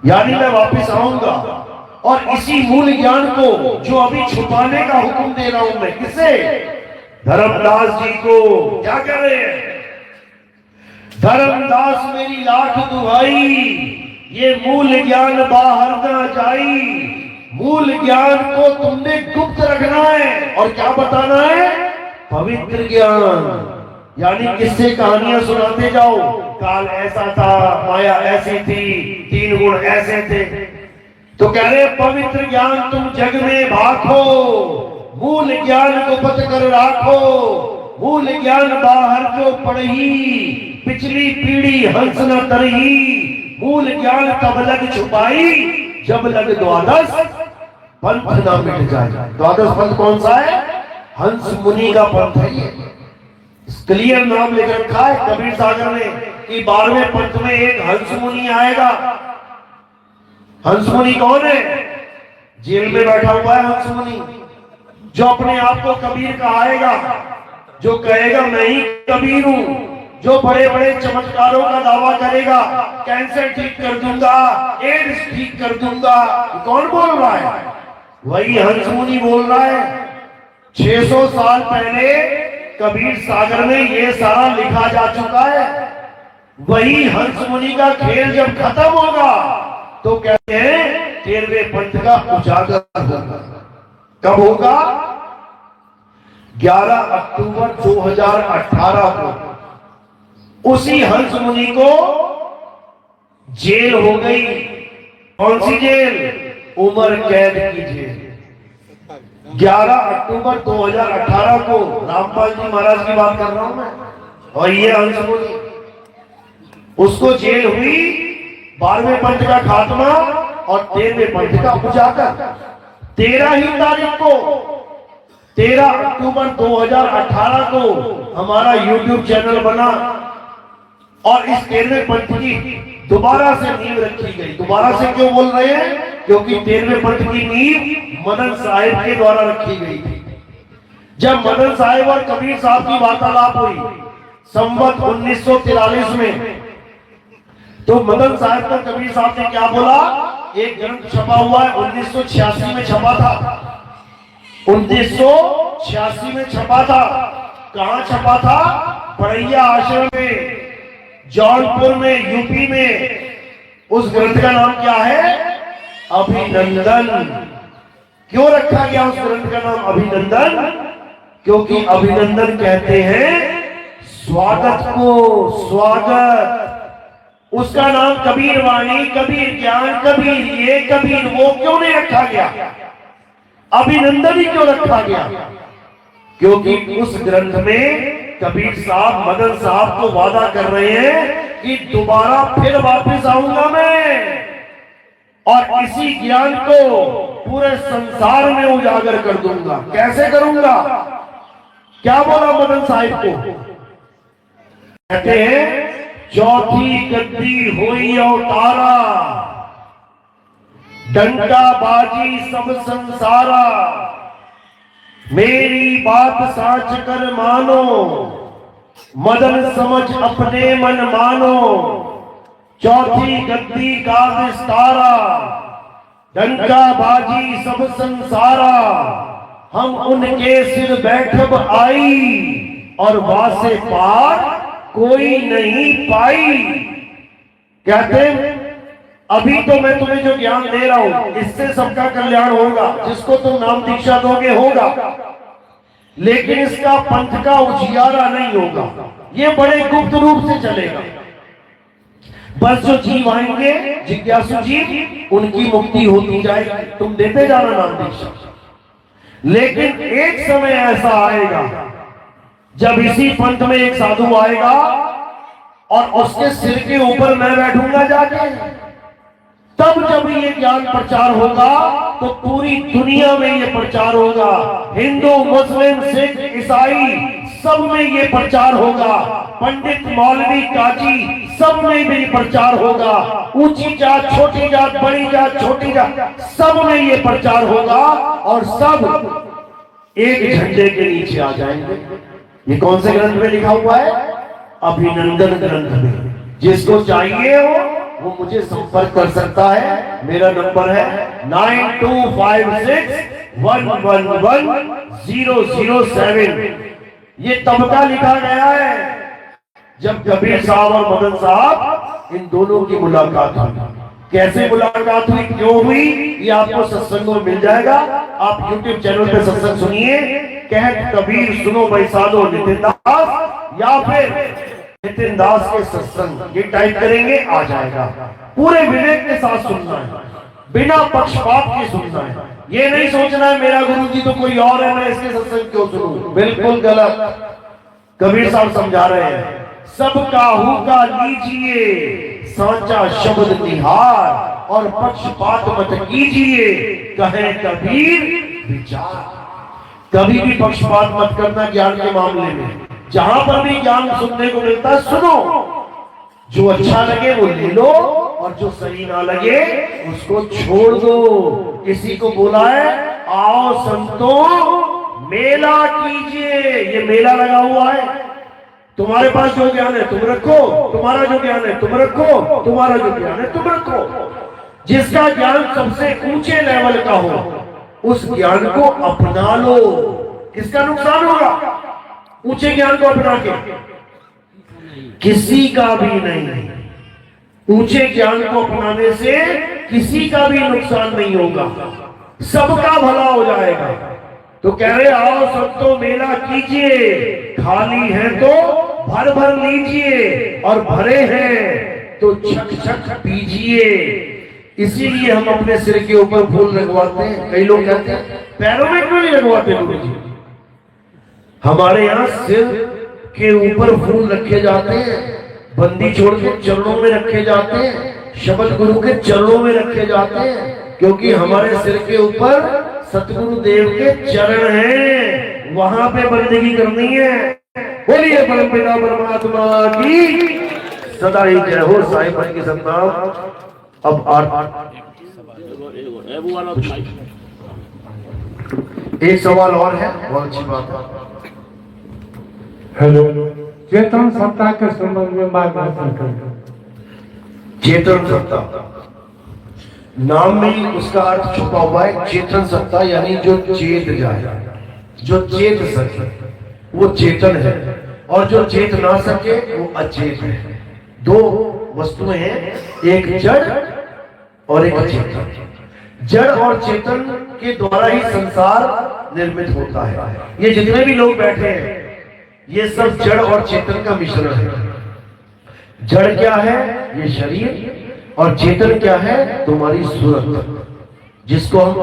यानी मैं वापिस आऊंगा और इसी मूल ज्ञान को जो अभी छुपाने का हुक्म दे रहा हूं मैं, किसे? धर्मदास जी को। क्या कह रहे हैं? धर्मदास मेरी लाख दुहाई, ये मूल ज्ञान बाहर ना जाई। मूल ज्ञान को तुमने गुप्त रखना है और क्या बताना है? पवित्र ज्ञान। यानी किससे कहानियां सुनाते जाओ, काल ऐसा था, माया ऐसी थी, 3 गुण ऐसे थे। तो कह रहे पवित्र ज्ञान तुम जग में भाखो, मूल ज्ञान को बच कर राखो। मूल ज्ञान बाहर जो पढ़ी, पिछली पीढ़ी हंस न तरही। मूल ज्ञान तब लग छुपाई, जब लग द्वादश पंथ ना मिट जाए। द्वादश पंथ कौन सा है? हंस मुनि का पंथ है। ये क्लियर नाम लिख रखा है कबीर सागर ने कि 12वें पंथ में एक हंस मुनि आएगा। हंस मुनि कौन है? जेल में बैठा हुआ है हंस मुनि, जो अपने आप को कबीर कहाएगा, जो कहेगा मैं ही कबीर हूं, जो बड़े बड़े चमत्कारों का दावा करेगा, कैंसर ठीक कर दूंगा, एड्स ठीक कर दूंगा। कौन बोल रहा है? वही हंस मुनि बोल रहा है। 600 साल पहले कबीर सागर में ये सारा लिखा जा चुका है। वही हंस मुनि का खेल जब खत्म होगा तो कहते हैं 13वें पंथ का उजागर होगा। कब होगा? 11 अक्टूबर 2018 को उसी हंस मुनि को जेल हो गई। कौन सी जेल? उम्र कैद की जेल। 11 अक्टूबर 2018 को रामपाल जी महाराज की बात कर रहा हूं मैं। और ये हंस मुनि, उसको जेल हुई, 12वें पंथ का खात्मा और 13वें पंथ का उजागर। 13 ही तारीख को, 13 अक्टूबर 2018 को हमारा YouTube चैनल बना और इस 13वें पंथ की दोबारा से नींव रखी गई। दोबारा से क्यों बोल रहे हैं? क्योंकि 13वें पंथ की नींव मदन साहिब के द्वारा रखी गई थी। जब मदन साहिब और कबीर साहब की वार्तालाप हुई संवत 1943 में, तो मदन साहब को कबीर साहब ने क्या बोला? एक ग्रंथ छपा हुआ है, 1986 में छपा था। 1986 में छपा था। कहां छपा था? पड़ैया आश्रम में, जौनपुर में, यूपी में। उस ग्रंथ का नाम क्या है? अभिनंदन। क्यों रखा गया उस ग्रंथ का नाम अभिनंदन? क्योंकि अभिनंदन कहते हैं स्वागत को। स्वागत, उसका नाम कबीर वाणी, कबीर ज्ञान, कबीर ये, कबीर वो क्यों नहीं रखा गया? अभिनंदन ही क्यों रखा गया? क्योंकि उस ग्रंथ में कबीर साहब मदन साहब को वादा कर रहे हैं कि दोबारा फिर वापस आऊंगा मैं और इसी ज्ञान को पूरे संसार में उजागर कर दूंगा। कैसे करूंगा? क्या बोला मदन साहिब को? कहते हैं चौथी गद्दी हुई अवतारा, डंका बाजी सब संसारा, मेरी बात साच कर मानो, मदन समझ अपने मन मानो। चौथी गद्दी का विस्तारा, डंका बाजी सब संसारा, हम उनके सिर बैठब आई, और वासे पार कोई नहीं पाई। कहते हैं अभी तो मैं तुम्हें जो ज्ञान दे रहा हूं इससे सबका कल्याण होगा, जिसको तुम नाम दीक्षा दोगे होगा, लेकिन इसका पंथ का उजियारा नहीं होगा, ये बड़े गुप्त रूप से चलेगा। बस जो जीव आएंगे जिज्ञासु जीव, उनकी मुक्ति होती जाएगी, तुम देते जाना नाम दीक्षा। लेकिन एक समय ऐसा आएगा जब इसी पंथ में एक साधु आएगा और उसके सिर के ऊपर मैं बैठूंगा जाके, तब जब ये ज्ञान प्रचार होगा तो पूरी दुनिया में ये प्रचार होगा, हिंदू मुस्लिम सिख ईसाई सब में ये प्रचार होगा, पंडित मौलवी काजी सब में भी प्रचार होगा, ऊंची जात छोटी जात बड़ी जात छोटी जात सब में ये प्रचार होगा, और सब एक झंडे के नीचे आ जाएंगे। ये कौन से ग्रंथ में लिखा हुआ है? अभिनंदन ग्रंथ में। जिसको चाहिए हो वो मुझे संपर्क कर सकता है, मेरा नंबर है 9256111007। ये तब का लिखा गया है जब कबीर साहब और मदन साहब इन दोनों की मुलाकात हुई। कैसे मुलाकात हुई, क्यों हुई, ये आपको सत्संग में मिल जाएगा। आप YouTube चैनल पे सत्संग सुनिए, कहत कबीर सुनो बैसादो नितिन दास, या फिर नितिन दास के सत्संग, ये टाइप करेंगे आ जाएगा। पूरे विवेक के साथ सुनना है, बिना पक्षपात के सुनना है। ये नहीं सोचना है मेरा गुरु जी तो कोई और है, मैं इसके सत्संग क्यों सुनूं, बिल्कुल गलत। कबीर साहब समझा रहे हैं, सबका हुक्का लीजिए सांचा शब्द निहार, और पक्षपात मत कीजिए कहे कबीर विचार। कभी भी पक्षपात मत करना ज्ञान के मामले में। जहां पर भी ज्ञान सुनने को मिलता है सुनो, जो अच्छा लगे वो ले लो, और जो सही ना लगे उसको छोड़ दो। किसी को बोला है आओ संतों मेला कीजिए, ये मेला लगा हुआ है, तुम्हारे पास जो ज्ञान है तुम रखो, तुम्हारा जो ज्ञान है तुम रखो, तुम्हारा जो ज्ञान है तुम रखो। जिसका ज्ञान सबसे ऊंचे लेवल का हो उस ज्ञान को अपना लो। किसका नुकसान होगा ऊंचे ज्ञान को अपना के? किसी का भी नहीं। ऊंचे ज्ञान को अपनाने से किसी का भी नुकसान नहीं होगा, सबका भला हो जाएगा। तो कह रहे आओ संतो मेला कीजिए, खाली है तो भर भर लीजिए, और भरे हैं तो छक छक पीजिए। इसीलिए हम अपने सिर के ऊपर फूल लगवाते हैं। कई लोग कहते हैं पैरों में क्यों नहीं लगवाते गुरु जी? हमारे यहाँ सिर के ऊपर फूल रखे जाते हैं, बंदी छोड़ के चरणों में रखे जाते हैं, शब्द गुरु के चरणों में रखे जाते हैं, क्योंकि हमारे सिर के ऊपर सतगुरु देव के चरण हैं, वहां पे बंदगी करनी है। बोलिए परम पिता परमात्मा की सदा ही जय हो। साईं मन की सतनाम। अब एक सवाल और है, बहुत अच्छी बात है। हेलो, चेतन सत्ता के संबंध में मार्गदर्शन करें। चेतन सत्ता नाम में ही उसका अर्थ छुपा हुआ है। चेतन सत्ता यानी जो चेत जाए, जो चेत सके वो चेतन है, और जो चेत ना सके वो अचेत है। दो वस्तुएं हैं, एक जड़ और एक चेतन। जड़ और चेतन के द्वारा ही संसार निर्मित होता है। ये जितने भी लोग बैठे हैं ये सब जड़ और चेतन का मिश्रण है। जड़ क्या है? ये शरीर। और चेतन क्या है? तुम्हारी सूरत, जिसको हम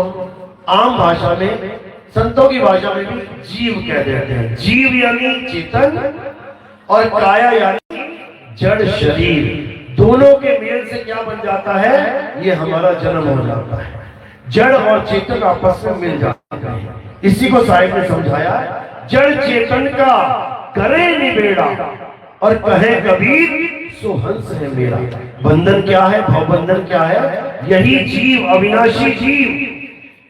आम भाषा में, संतों की भाषा में भी जीव कह देते हैं। जीव यानी चेतन, और काया यानी जड़ शरीर। दोनों के मेल से क्या बन जाता है? ये हमारा जन्म हो जाता है। जड़ और चेतन आपस में मिल जाते हैं। इसी को साहिब ने समझाया, जड़ चेतन का करे निबेड़ा, और कहे कबीर सो हंस है मेरा। बंधन क्या है? भवबंधन क्या है? यही जीव, अविनाशी जीव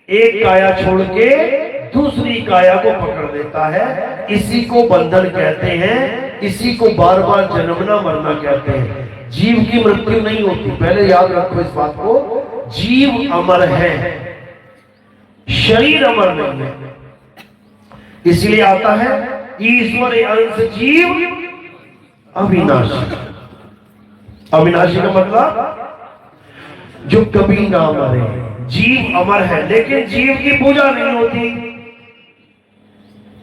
एक काया छोड़ के दूसरी काया को पकड़ लेता है। इसी को बंधन कहते हैं, इसी को बार बार जन्मना मरना कहते हैं। जीव की मृत्यु नहीं होती, पहले याद रखो इस बात को। जीव अमर है, शरीर अमर नहीं है। इसलिए आता है ईश्वर अंश जीव अविनाशी। अविनाशी का मतलब जो कभी ना मरे। जीव अमर है, लेकिन जीव की पूजा नहीं होती।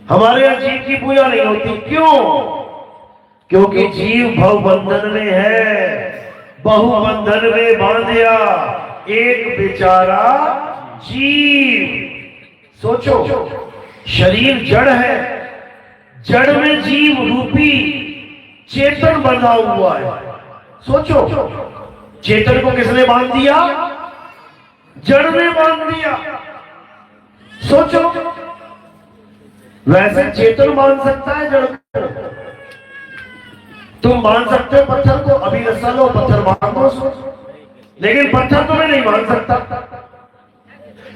हमारे यहां जीव की पूजा नहीं होती। क्यों? क्योंकि जीव भवबंधन में है, बहुबंधन में बांधिया एक बेचारा जीव। सोचो, शरीर जड़ है, जड़ में जीव रूपी चेतन बंधा हुआ है। सोचो, चेतन को किसने बांध दिया? जड़ ने बांध दिया। सोचो, वैसे चेतन बांध सकता है जड़ को। तुम बांध सकते हो पत्थर को, अभी रस्सा लो पत्थर बांध दो, लेकिन पत्थर तुम्हें नहीं बांध सकता।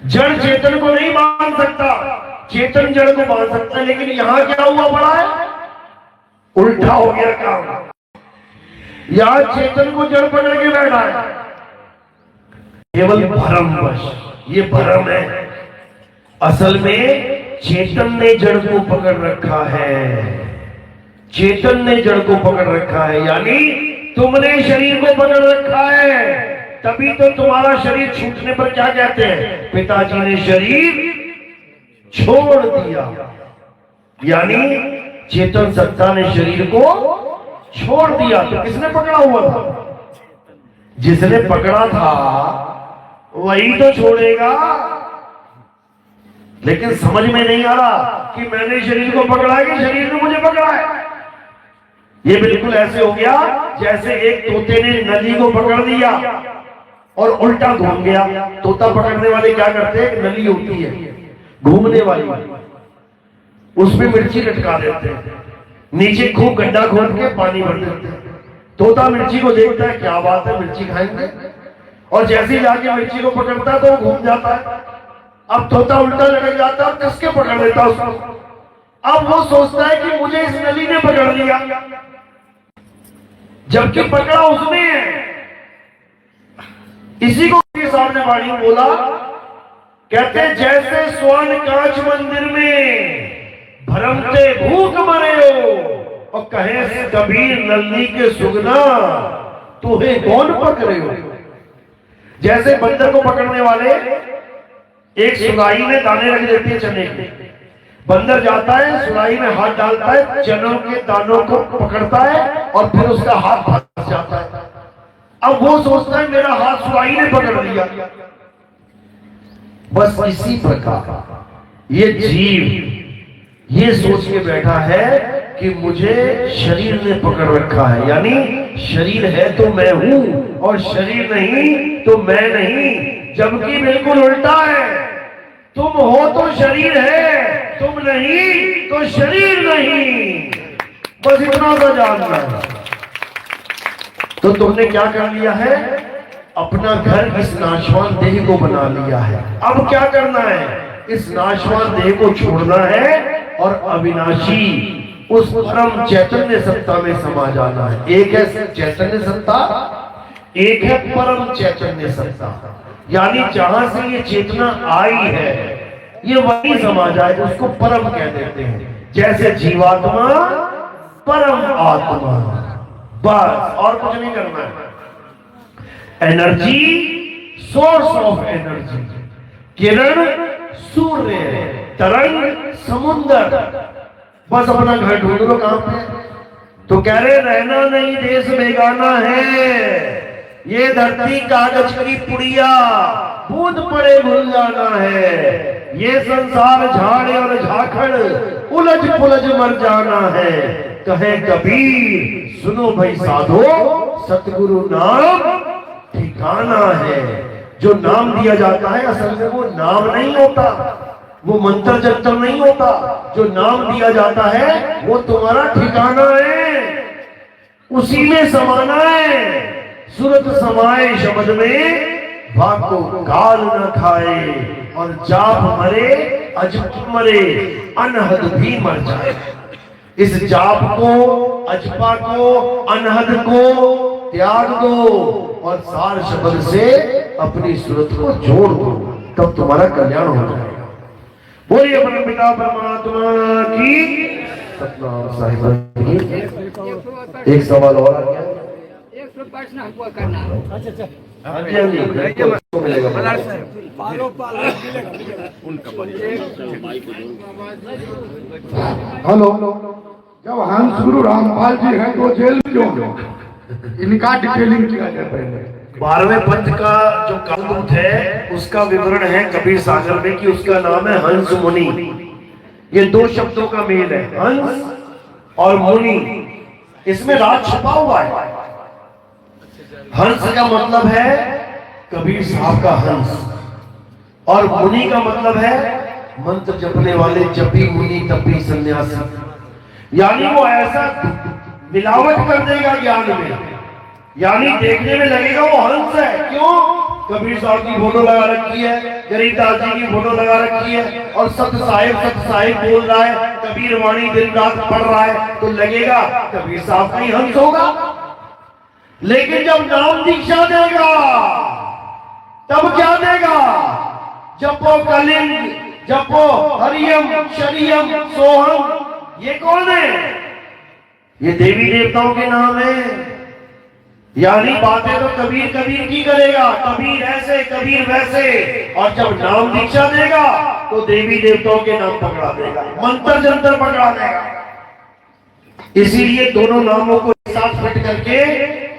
जड़ चेतन को नहीं बांध सकता, चेतन जड़ को बांध सकता है। लेकिन यहां क्या हुआ पड़ा है? उल्टा हो गया काम। यहां चेतन को जड़ पकड़ के बैठा है, केवल भ्रमवश। ये भ्रम है। असल में चेतन ने जड़ को पकड़ रखा है। चेतन ने जड़ को पकड़ रखा है, यानी तुमने शरीर को पकड़ रखा है। तभी तो तुम्हारा शरीर छूटने पर क्या कहते हैं? पिताजी ने शरीर छोड़ दिया। यानी चेतन सत्ता ने शरीर को छोड़ दिया। तो किसने पकड़ा हुआ था? जिसने पकड़ा था वही तो छोड़ेगा। लेकिन समझ में नहीं आ रहा कि मैंने शरीर को पकड़ा है कि शरीर ने मुझे पकड़ा है। ये बिल्कुल ऐसे हो गया जैसे एक तोते ने नली को पकड़ दिया और उल्टा घूम गया। तोता पकड़ने वाले क्या करते हैं? नली होती है घूमने वाली, उसमें मिर्ची लटका देते हैं, नीचे खूब गड्ढा खोद के पानी भर देते हैं। तोता मिर्ची को देखता है, क्या बात है, मिर्ची खाएंगे, और जैसे ही जाके मिर्ची को पकड़ता है तो वो घूम जाता है। अब तोता उल्टा लटक जाता है, कसके पकड़ लेता है उसको। अब वो सोचता है कि मुझे इस नली ने पकड़ लिया, जबकि पकड़ा उसने है। इसी को सामने वाणी बोला, कहते जैसे स्वर्ण कांच मंदिर में भरमते भूख मरे हो, और कहे कबीर नल्ली के सुगना तुम्हें कौन पकड़े हो। जैसे बंदर को पकड़ने वाले एक सुराही में दाने रख देते हैं चने के। बंदर जाता है, सुराही में हाथ डालता है, चनों के दानों को पकड़ता है और फिर उसका हाथ फंस जाता है। अब वो सोचता है मेरा हाथ सुराही ने पकड़ लिया। बस इसी प्रकार ये जीव ये सोच के बैठा है कि मुझे शरीर ने पकड़ रखा है। यानी शरीर है तो मैं हूं और शरीर नहीं तो मैं नहीं, जबकि बिल्कुल उल्टा है। तुम हो तो शरीर है, तुम नहीं तो शरीर नहीं। बस इतना सा जानना है। तो तुमने क्या कर लिया है? अपना घर इस नाशवान देह को बना लिया है। अब क्या करना है? इस नाशवान देह को छोड़ना है और अविनाशी उस परम चैतन्य सत्ता में समा जाना है। एक है चैतन्य सत्ता, एक है परम चैतन्य सत्ता। यानी जहां से ये चेतना आई है ये वही समा जाए, उसको परम कह देते हैं। जैसे जीवात्मा परम आत्मा, बस और कुछ नहीं करना है। एनर्जी, सोर्स ऑफ एनर्जी, किरण सूर्य, तरंग समुद्र। बस अपना घर ढूंढ लो कहां पे। तो कह रहे रहना नहीं देश बेगाना है, ये धरती कागज की पुड़िया, बूंद पड़े भूल जाना है। ये संसार झाड़े और झाखड़, उलझ पुलझ मर जाना है। कहे कबीर सुनो भाई साधो, सतगुरु नाम ठिकाना है। जो नाम दिया जाता है असल में वो नाम नहीं होता, वो मंत्र जंतर नहीं होता। जो नाम दिया जाता है वो तुम्हारा ठिकाना है, उसी में समाना है। सूरत समाए शब्द में, भाको काल न खाए, और जाप मरे अजप मरे, अनहद भी मर जाए। इस जाप को, अजपा को, अनहद को त्याग दो और सार शब्द से अपनी सूरत को जोड़ दो, तब तुम्हारा कल्याण हो जाएगा। बोलिए परम पिता पिता परमात्मा की। सतनाम साहिब की। एक सवाल और आ गया। हाँ जी, हाँ जी, बिल्कुल मिलेगा। हेलो, जब हंस गुरु रामपाल जी हैं तो जेल क्यों हो? इनका डिटेलिंग किया जाए पहले। 12वें पंथ का जो कालदूत है उसका विवरण है कबीर सागर में कि उसका नाम है हंस मुनि। ये दो शब्दों का मेल है, हंस और मुनि। इसमें राज छुपा हुआ है। हंस का मतलब है कबीर साहब का हंस, और मुनि का मतलब है मंत्र जपने वाले, जपी मुनि तपी सन्यासी। यानी वो ऐसा मिलावट कर देगा ज्ञान में, यानी देखने में लगेगा वो हंस है। क्यों? कबीर साहब की फोटो लगा रखी है, गरीबदास जी की फोटो लगा रखी है, और सत साहिब बोल रहा है, कबीर वाणी दिन रात पढ़ रहा है, तो लगेगा कबीर साहब का ही हंस होगा। लेकिन जब नाम दीक्षा देगा तब क्या देगा? जपो कलिंग, जपो हरियम शरियम सोहम। ये कौन है? ये देवी देवताओं के नाम है। यानी बातें तो कबीर कबीर की करेगा, कबीर ऐसे कबीर वैसे, और जब नाम दीक्षा देगा तो देवी देवताओं के नाम पकड़ा देगा, मंत्र जंतर पकड़ा देगा। इसीलिए दोनों नामों को एक साथ फिट करके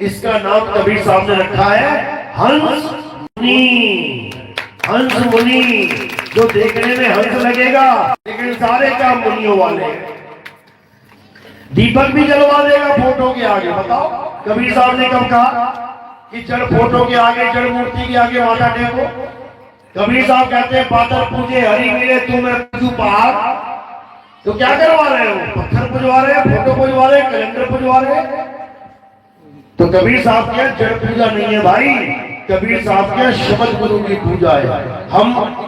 इसका नाम कबीर साहब ने रखा है हंस मुनि। हंस मुनि, जो देखने में हंस लगेगा लेकिन सारे काम मुनियों वाले। दीपक भी जलवा देगा फोटो के आगे। बताओ कबीर साहब ने कब कहा कि जड़ फोटो के आगे, जड़ मूर्ति के आगे माथा टेको? कबीर साहब कहते हैं पाथर पूजे हरि मिले तू मैं पूजू पहाड़। तो क्या करवा रहे हो? पत्थर पुजवा रहे हैं, फोटो पुजवा रहे हैं, कैलेंडर पुजवा रहे हैं। तो कबीर साहब क्या जड़ पूजा नहीं है भाई, कबीर साहब क्या शब्द गुरु की पूजा है। हम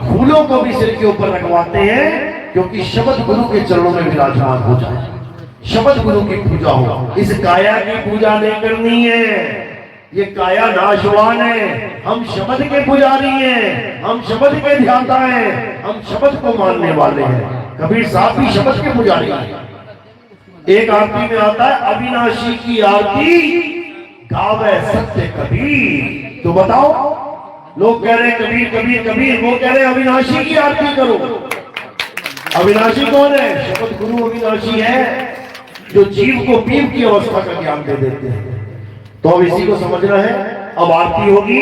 फूलों को भी सिर के ऊपर रखवाते हैं क्योंकि शब्द गुरु के चरणों में विराजमान हो जाए, शब्द गुरु की पूजा हो। इस काया की पूजा नहीं करनी है, ये काया नाशवान है। हम शब्द के पुजारी हैं, हम शब्द के ध्याता हैं, हम शब्द को मानने वाले हैं। कबीर साहब भी शब्द के पुजारी हैं। एक आरती में आता है अविनाशी की आरती गावे सत्य कबीर। तो बताओ, लोग कह रहे हैं कबीर कबीर कबीर, वो कह रहे हैं अविनाशी की आरती करो। अविनाशी कौन है? शब्द गुरु अविनाशी है, जो जीव को पीव की अवस्था का ज्ञान दे देते हैं। तो अब इसी को समझना है। अब आरती होगी,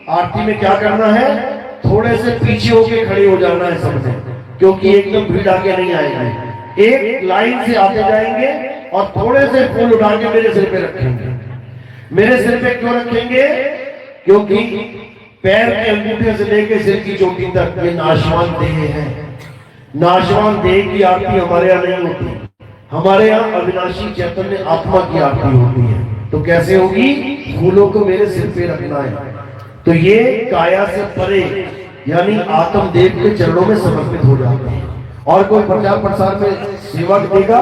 आरती में क्या करना है? थोड़े से पीछे होके खड़े हो जाना है सबने, क्योंकि एकदम भीड़ आके नहीं आएगी। एक लाइन से आते जाएंगे और थोड़े से फूल उठा के मेरे सिर पे रखेंगे। मेरे सिर पे क्यों रखेंगे? क्योंकि पैर के अंगूठे से लेकर सिर की चोटी तक ये नाशवान देह है। नाशवान देह की आरती हमारे यहाँ नहीं होती, हमारे यहाँ अविनाशी चैतन्य आत्मा की आरती होती है। तो कैसे होगी? फूलों को मेरे सिर पे रखना है। तो ये काया से परे यानी आत्मदेव के चरणों में समर्पित हो जाते हैं। और कोई प्रचार प्रसार में सेवा देगा,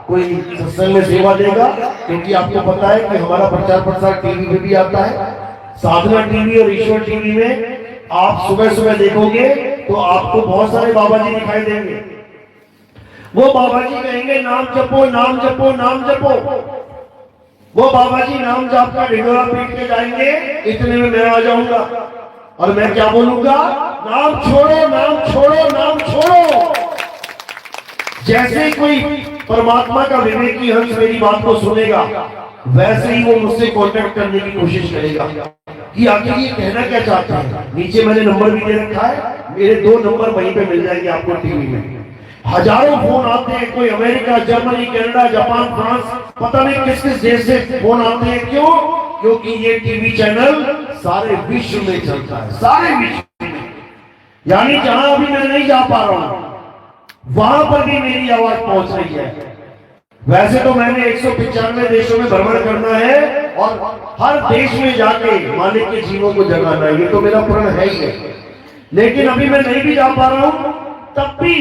कोई सत्संग में सेवा देगा, क्योंकि आपको पता है कि हमारा प्रचार प्रसार टीवी में भी आता है। साधना टीवी और ईश्वर टीवी में आप सुबह सुबह देखोगे तो आपको बहुत सारे बाबा जी दिखाई देंगे। वो बाबा जी कहेंगे नाम जपो नाम जपो नाम जपो। वो बाबा जी नाम जाप का ढिंडोरा पीट के जाएंगे, इतने में मैं आ जाऊंगा और मैं क्या बोलूंगा? नाम छोड़ो नाम छोड़ो नाम छोड़ो। जैसे ही कोई परमात्मा का विवेकी हंस मेरी बात को सुनेगा, वैसे ही वो मुझसे कांटेक्ट करने की कोशिश करेगा कि आखिर ये कहना क्या चाहता है। नीचे मैंने नंबर भी दे रखा है, मेरे 2 नंबर वहीं पे मिल जाएंगे आपको टीवी में। हजारों फोन आते हैं, कोई America, Germany, Canada, Japan, France, पता नहीं किस किस देश से फोन आते हैं। क्यों? क्योंकि ये टीवी चैनल सारे विश्व में चलता है, सारे विश्व में। यानी जहां अभी मैं नहीं जा पा रहा हूं वहां पर भी मेरी आवाज पहुंच रही है। वैसे तो मैंने 195 देशों में भ्रमण करना है और हर देश में जाके मालिक के जीवों को जगाना है, ये तो मेरा प्रण है ही है। लेकिन अभी मैं नहीं भी जा पा रहा हूं, तब भी